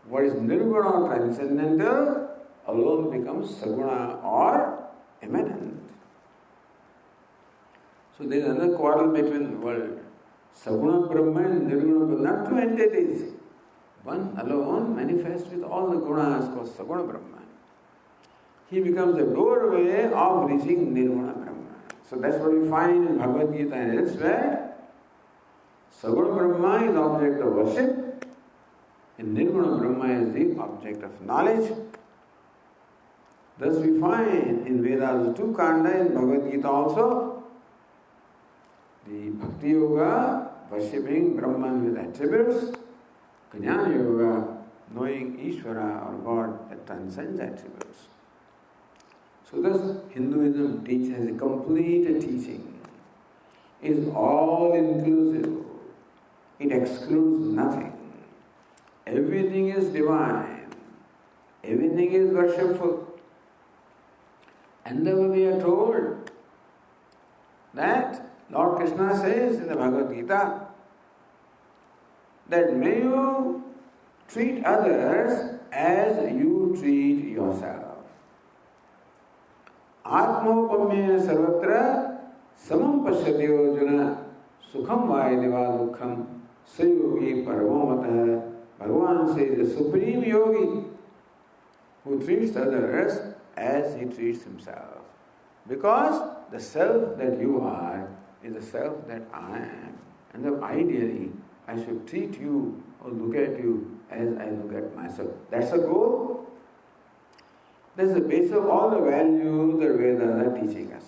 What is Nirguna or transcendental alone becomes Saguna or immanent. So there is another quarrel between the world. Saguna Brahma and Nirguna Brahma, not two entities. One alone manifests with all the gunas called Saguna Brahma. He becomes the doorway of reaching Nirguna Brahma. So that's what we find in Bhagavad Gita and elsewhere. Saguna Brahma is the object of worship, and Nirguna Brahma is the object of knowledge. Thus we find in Vedas two kanda, in Bhagavad Gita also, the Bhakti Yoga, worshipping Brahman with attributes, Jnana Yoga, knowing Ishvara or God that transcends attributes. So thus Hinduism teaches a complete teaching. It is all inclusive. It excludes nothing. Everything is divine. Everything is worshipful. And then we are told that Lord Krishna says in the Bhagavad Gita that may you treat others as you treat yourself. Atmopamya sarvatra samam pashyati arjuna sukham vayadeva dukkham sayogi paramamatah. Bhagavan says the supreme yogi who treats others as he treats himself. Because the self that you are is the self that I am. And then ideally, I should treat you or look at you as I look at myself. That's the goal. That's the base of all the values that Vedas are teaching us.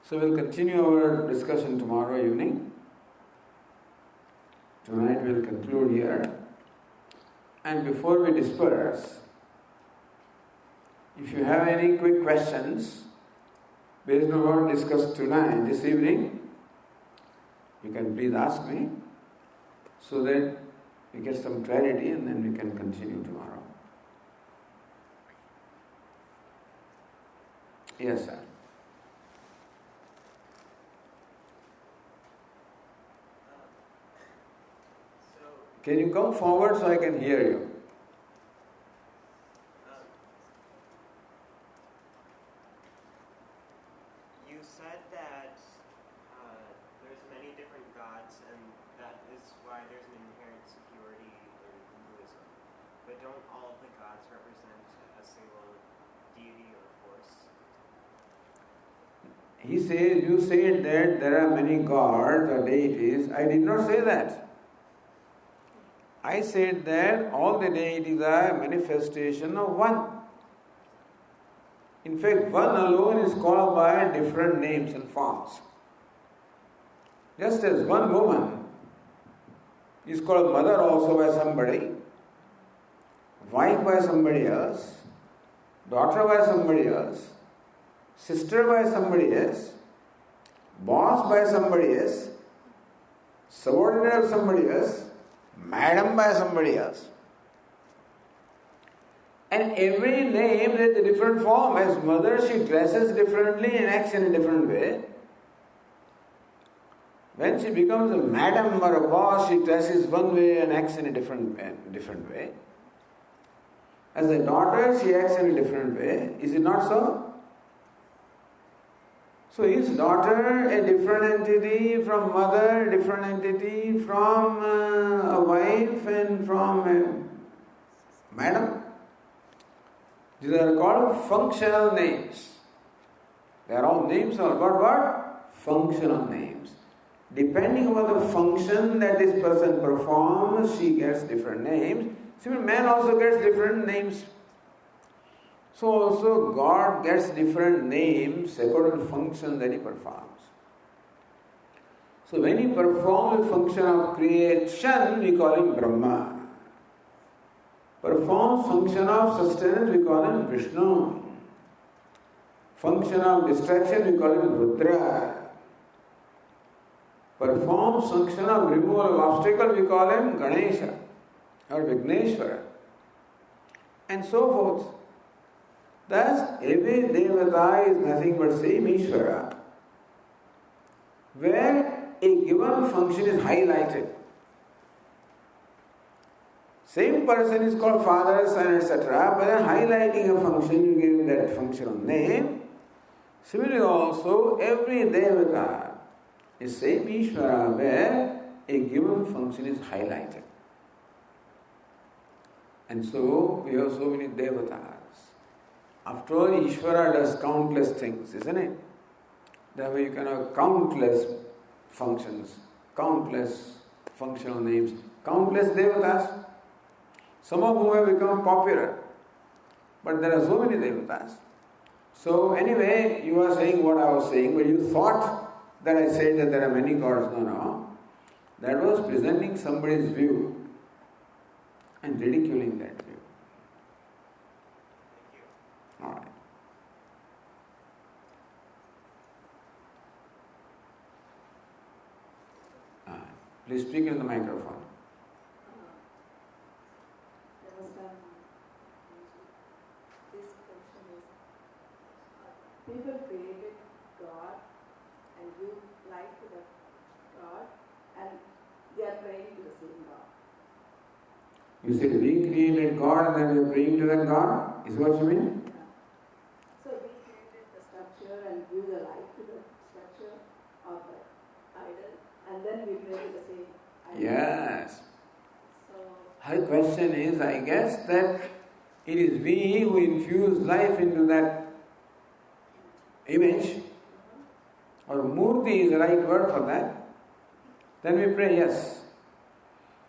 So we'll continue our discussion tomorrow evening. Tonight we'll conclude here. And before we disperse, if you have any quick questions based on what we discussed tonight, this evening, you can please ask me so that we get some clarity and then we can continue tomorrow. Yes, sir. Can you come forward so I can hear you? You said that there's many different gods and that is why there's an inherent security in Hinduism. But don't all of the gods represent a single deity or force? He says, you said that there are many gods or deities. I did not say that. I said that all the deities are a manifestation of one. In fact, one alone is called by different names and forms. Just as one woman is called mother also by somebody, wife by somebody else, daughter by somebody else, sister by somebody else, boss by somebody else, subordinate of somebody else, madam by somebody else. And every name has a different form. As mother, she dresses differently and acts in a different way. When she becomes a madam or a boss, she dresses one way and acts in a different way. As a daughter, she acts in a different way. Is it not so? So is daughter a different entity from mother, different entity from a wife and from a madam? These are called functional names. They are all names are about what? Functional names. Depending on the function that this person performs, she gets different names. Similarly, man also gets different names. So also God gets different names according to the function that he performs. So when he performs the function of creation, we call him Brahma. Performs function of sustenance, we call him Vishnu. Function of distraction, we call him Rudra. Performs function of removal of obstacle, we call him Ganesha or Vigneshwara. and so forth. Thus, every Devata is nothing but same Ishvara, where a given function is highlighted. Same person is called Father, Son, etc., but then highlighting a function, you give that functional name. Similarly also, every Devata is same Ishvara, where a given function is highlighted. And so, we have so many Devatas. After all, Ishvara does countless things, isn't it? Therefore, you can have countless functions, countless functional names, countless Devatas, some of whom have become popular. But there are so many Devatas. So, anyway, you are saying what I was saying, but you thought that I said that there are many gods. No. That was presenting somebody's view and ridiculing that view. All right. Please speak in the microphone. This question is, people created God and give life to the God, and they are praying to the same God. You said we created God and then we are praying to that God? Is what you mean? Yeah. So we created the structure and give the life to the structure of the idol, and then we pray to the same idol. Yes. So Her question is, I guess, that it is we who infuse life into that image, or murti is the right word for that. Then we pray, yes.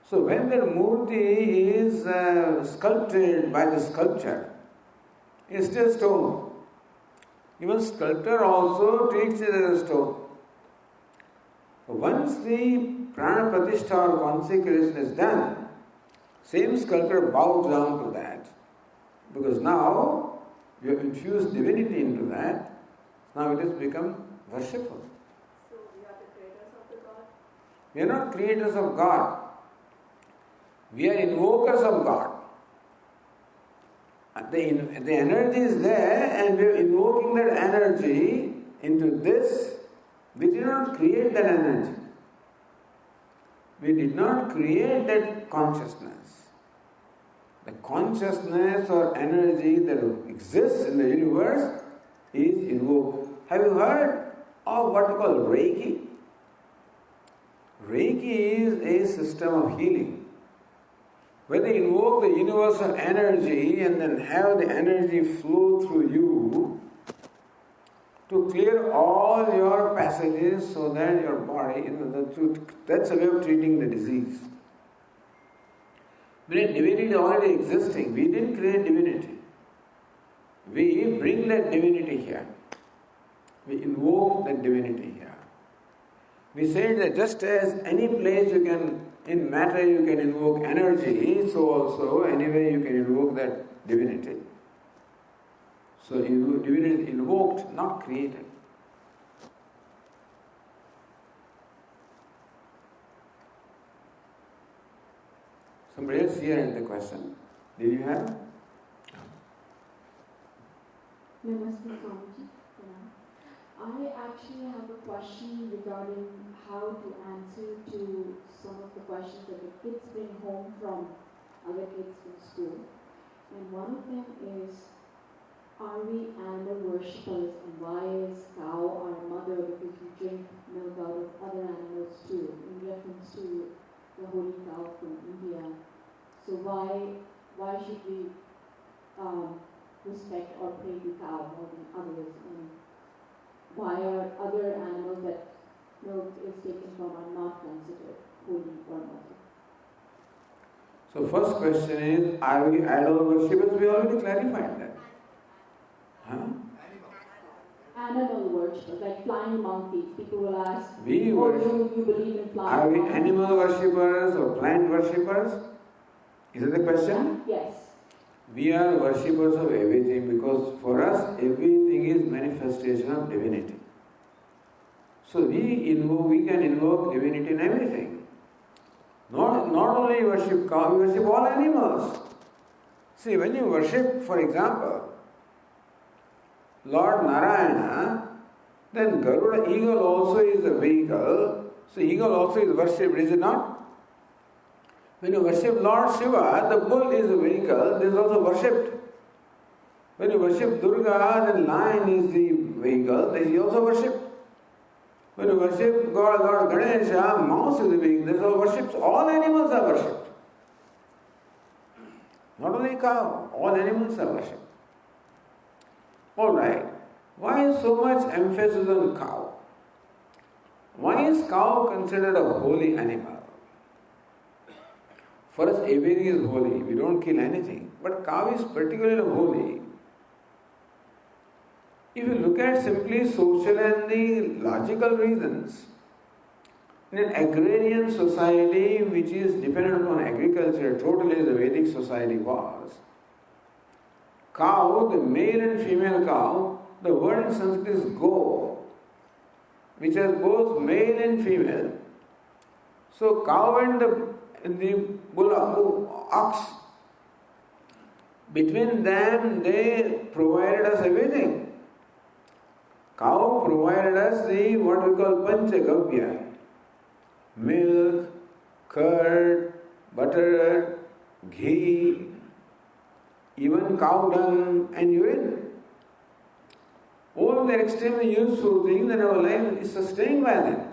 So when the murti is sculpted by the sculptor, it is still stone. Even sculptor also treats it as a stone. Once the prana pratishtha or consecration is done, same sculptor bows down to that. Because now you have infused divinity into that, now it has become worshipful. we are the creators of the God? We are not creators of God. We are invokers of God. The energy is there and we are invoking that energy into this. We did not create that energy. We did not create that consciousness. The consciousness or energy that exists in the universe is invoked. Have you heard of what we call Reiki? Reiki is a system of healing. When they invoke the universal energy and then have the energy flow through you to clear all your passages so that your body, that's a way of treating the disease. When divinity is already existing, we didn't create divinity. We bring that divinity here. We invoke that divinity here. We said that just as any place you can, in matter you can invoke energy, so also anyway you can invoke that divinity. So divinity is invoked, not created. Somebody else here had the question. Did you have? Namaste, Swamiji. I actually have a question regarding how to answer to some of the questions that the kids bring home from other kids from school. And one of them is, are we animal worshippers, and why is cow our mother, because we drink milk out of other animals too, in reference to the holy cow from India. So why should we respect or pray to cow more than others? And why are other animals that milk is taken from are not considered holy or mother? So first question is, are we idol worshippers? We already clarified that. Huh? Animal worshippers, like flying monkeys. People will ask, You believe in flying are we monkeys? animal worshippers or plant worshippers? Is that the question? Yes. We are worshippers of everything because for us everything is manifestation of divinity. So we can invoke divinity in everything. Not only worship cow, we worship all animals. See, when you worship, for example, Lord Narayana, then Garuda eagle also is a vehicle. So eagle also is worshipped, is it not? When you worship Lord Shiva, the bull is a vehicle, this is also worshipped. When you worship Durga, then lion is the vehicle, this is also worshipped. When you worship God, Lord Ganesha, mouse is the vehicle, this is all worshipped. All animals are worshipped. Not only cow, all animals are worshipped. Alright, why is so much emphasis on cow? Why is cow considered a holy animal? For us, everything is holy, we don't kill anything. But cow is particularly holy. If you look at simply social and the logical reasons, in an agrarian society which is dependent upon agriculture, totally as the Vedic society was, cow, the male and female cow, the word in Sanskrit is go, which has both male and female. So cow and the bull, ox, between them they provided us everything. Cow provided us the what we call panchagavya, milk, curd, butter, ghee, even cow dung and urine. All the extremely useful things and our life is sustained by them.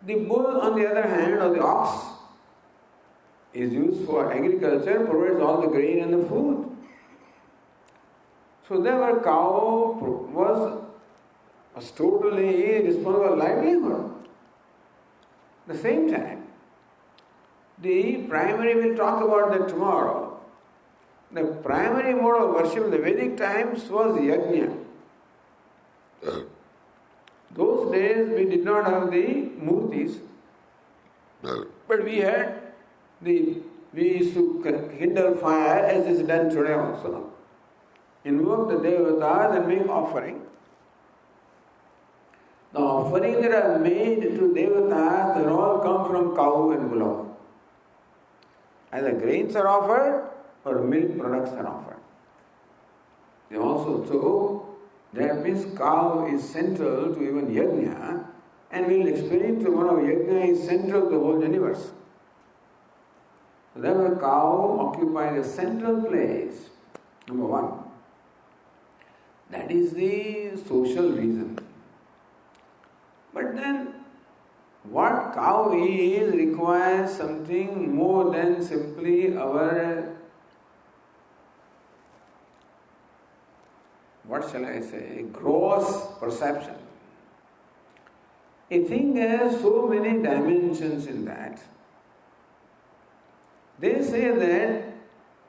The bull, on the other hand, or the ox, is used for agriculture, provides all the grain and the food. So therefore cow was totally responsible for livelihood. At the same time, the primary, we'll talk about that tomorrow. The primary mode of worship in the Vedic times was yajna. Those days we did not have the murtis, but we used to kindle fire as is done today also. Invoke the devatas and make offering. The offerings that are made to devatas, they all come from cow and bullock. Either grains are offered or milk products are offered. They also so that means cow is central to even yajna, and we'll explain tomorrow yajna is central to the whole universe. So therefore cow occupies a central place, number one. That is the social reason. But then, what cow is requires something more than simply our, what shall I say, gross perception. A thing has so many dimensions in that. They say that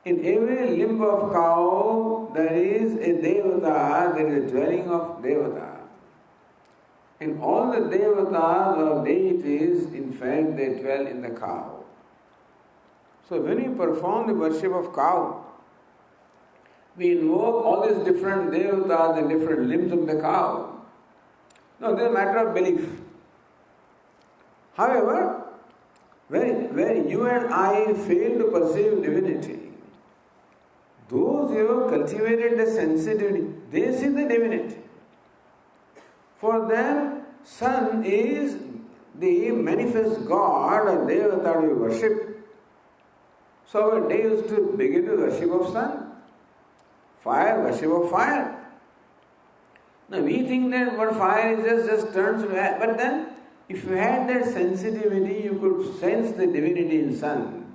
in every limb of cow there is a devata, there is a dwelling of devata. And all the devatas or deities, in fact, they dwell in the cow. So when we perform the worship of cow, we invoke all these different devatas and different limbs of the cow. No, this is a matter of belief. However, where you and I fail to perceive divinity, those who have cultivated the sensitivity, they see the divinity. For them, sun is the manifest God or devata we worship. So our day used to begin with worship of sun. Fire, worship of fire. Now we think that what fire is just turns to air. But then, if you had that sensitivity, you could sense the divinity in sun,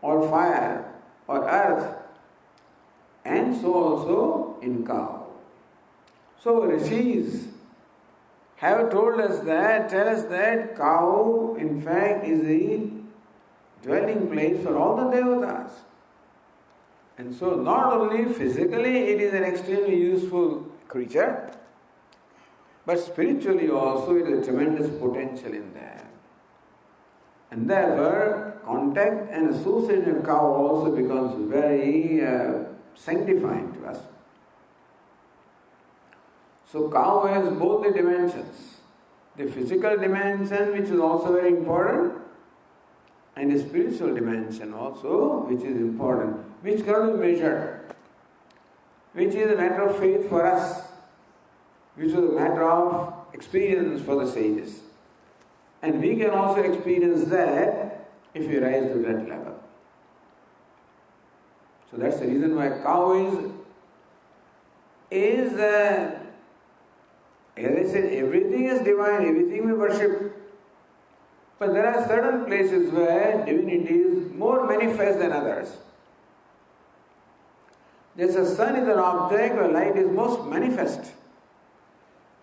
or fire, or earth, and so also in cow. So rishis have told us that, tell us that cow, in fact, is the dwelling place for all the devatas. And so not only physically it is an extremely useful creature, but spiritually also it has tremendous potential in there. And therefore, contact and association with cow also becomes very sanctifying to us. So cow has both the dimensions. The physical dimension, which is also very important, and a spiritual dimension also, which is important, which cannot be measured, which is a matter of faith for us, which is a matter of experience for the sages. And we can also experience that if we rise to that level. So that's the reason why cow is as I said, everything is divine, everything we worship. But there are certain places where divinity is more manifest than others. Just as sun is an object where light is most manifest.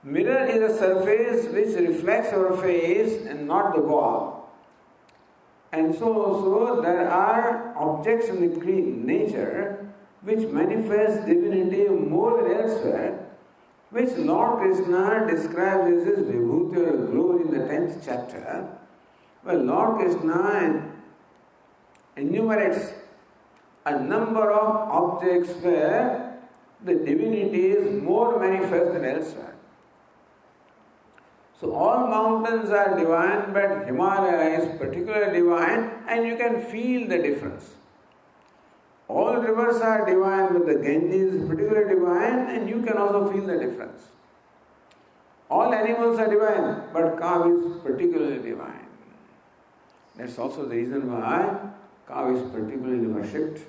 Mirror is a surface which reflects our face and not the wall. And so also there are objects in the nature which manifest divinity more than elsewhere, which Lord Krishna describes as his vibhuti or glory in the 10th chapter. Well, Lord Krishna enumerates a number of objects where the divinity is more manifest than elsewhere. So all mountains are divine, but Himalaya is particularly divine, and you can feel the difference. All rivers are divine, but the Ganges is particularly divine, and you can also feel the difference. All animals are divine, but cow is particularly divine. That's also the reason why cow is particularly worshipped.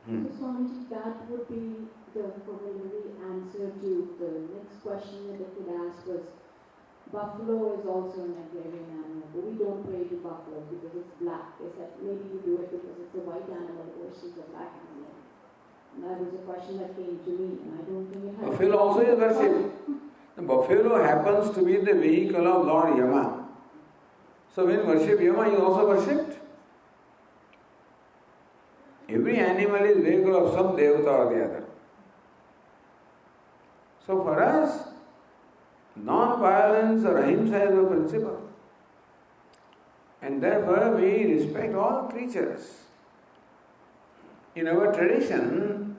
So Swamiji, that would be the corollary answer to the next question that the kid asked was, buffalo is also an agrarian animal, but we don't pray to buffalo because it's black. They said maybe you do it because it's a white animal versus a black animal. And that was a question that came to me, and I don't think it has... Buffalo also is worshipped. The buffalo happens to be the vehicle of Lord Yama. So when you worship Yama, you also worshipped. Every animal is vehicle of some devata or the other. So for us, non-violence or ahimsa is a principle. And therefore we respect all creatures. In our tradition,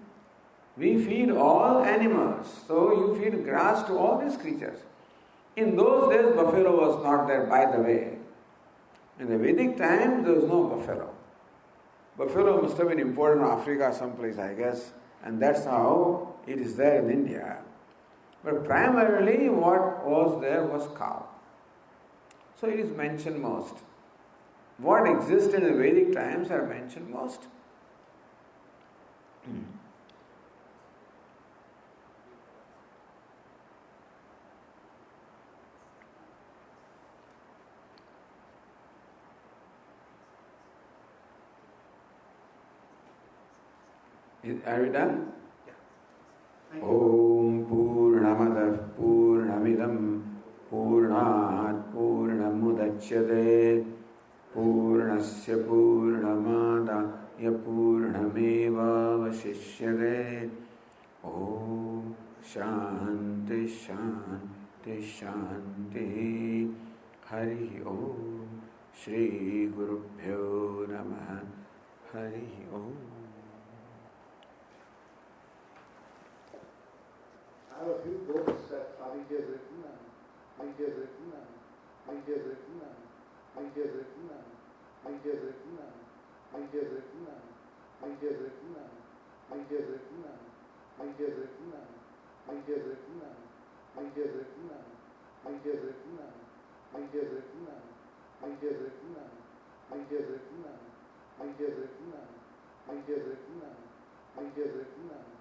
we feed all animals. So you feed grass to all these creatures. In those days, buffalo was not there, by the way. In the Vedic time, there was no buffalo. Buffalo must have been imported from Africa someplace, I guess, and that's how it is there in India. But primarily what was there was cow. So it is mentioned most. What existed in the Vedic times are mentioned most. Are we done? Yeah. Om Purnamadav Purnamidam Purnat Purnamudachyate Purnasya Purnamadaya Purnameva Vashishyate. Om Shanti Shanti Shanti. Hari Om Shri Gurubhyo Namaha. Hari Om. I have a few books that Swamiji has written and Swamiji has written and Swamiji has written and Swamiji has written and Swamiji has written and Swamiji has written and Swamiji has written and Swamiji has written and Swamiji has written and Swamiji has written and Swamiji has written and Swamiji has written and Swamiji has written and Swamiji has written and Swamiji has written and Swamiji has written and Swamiji has written and Swamiji has written and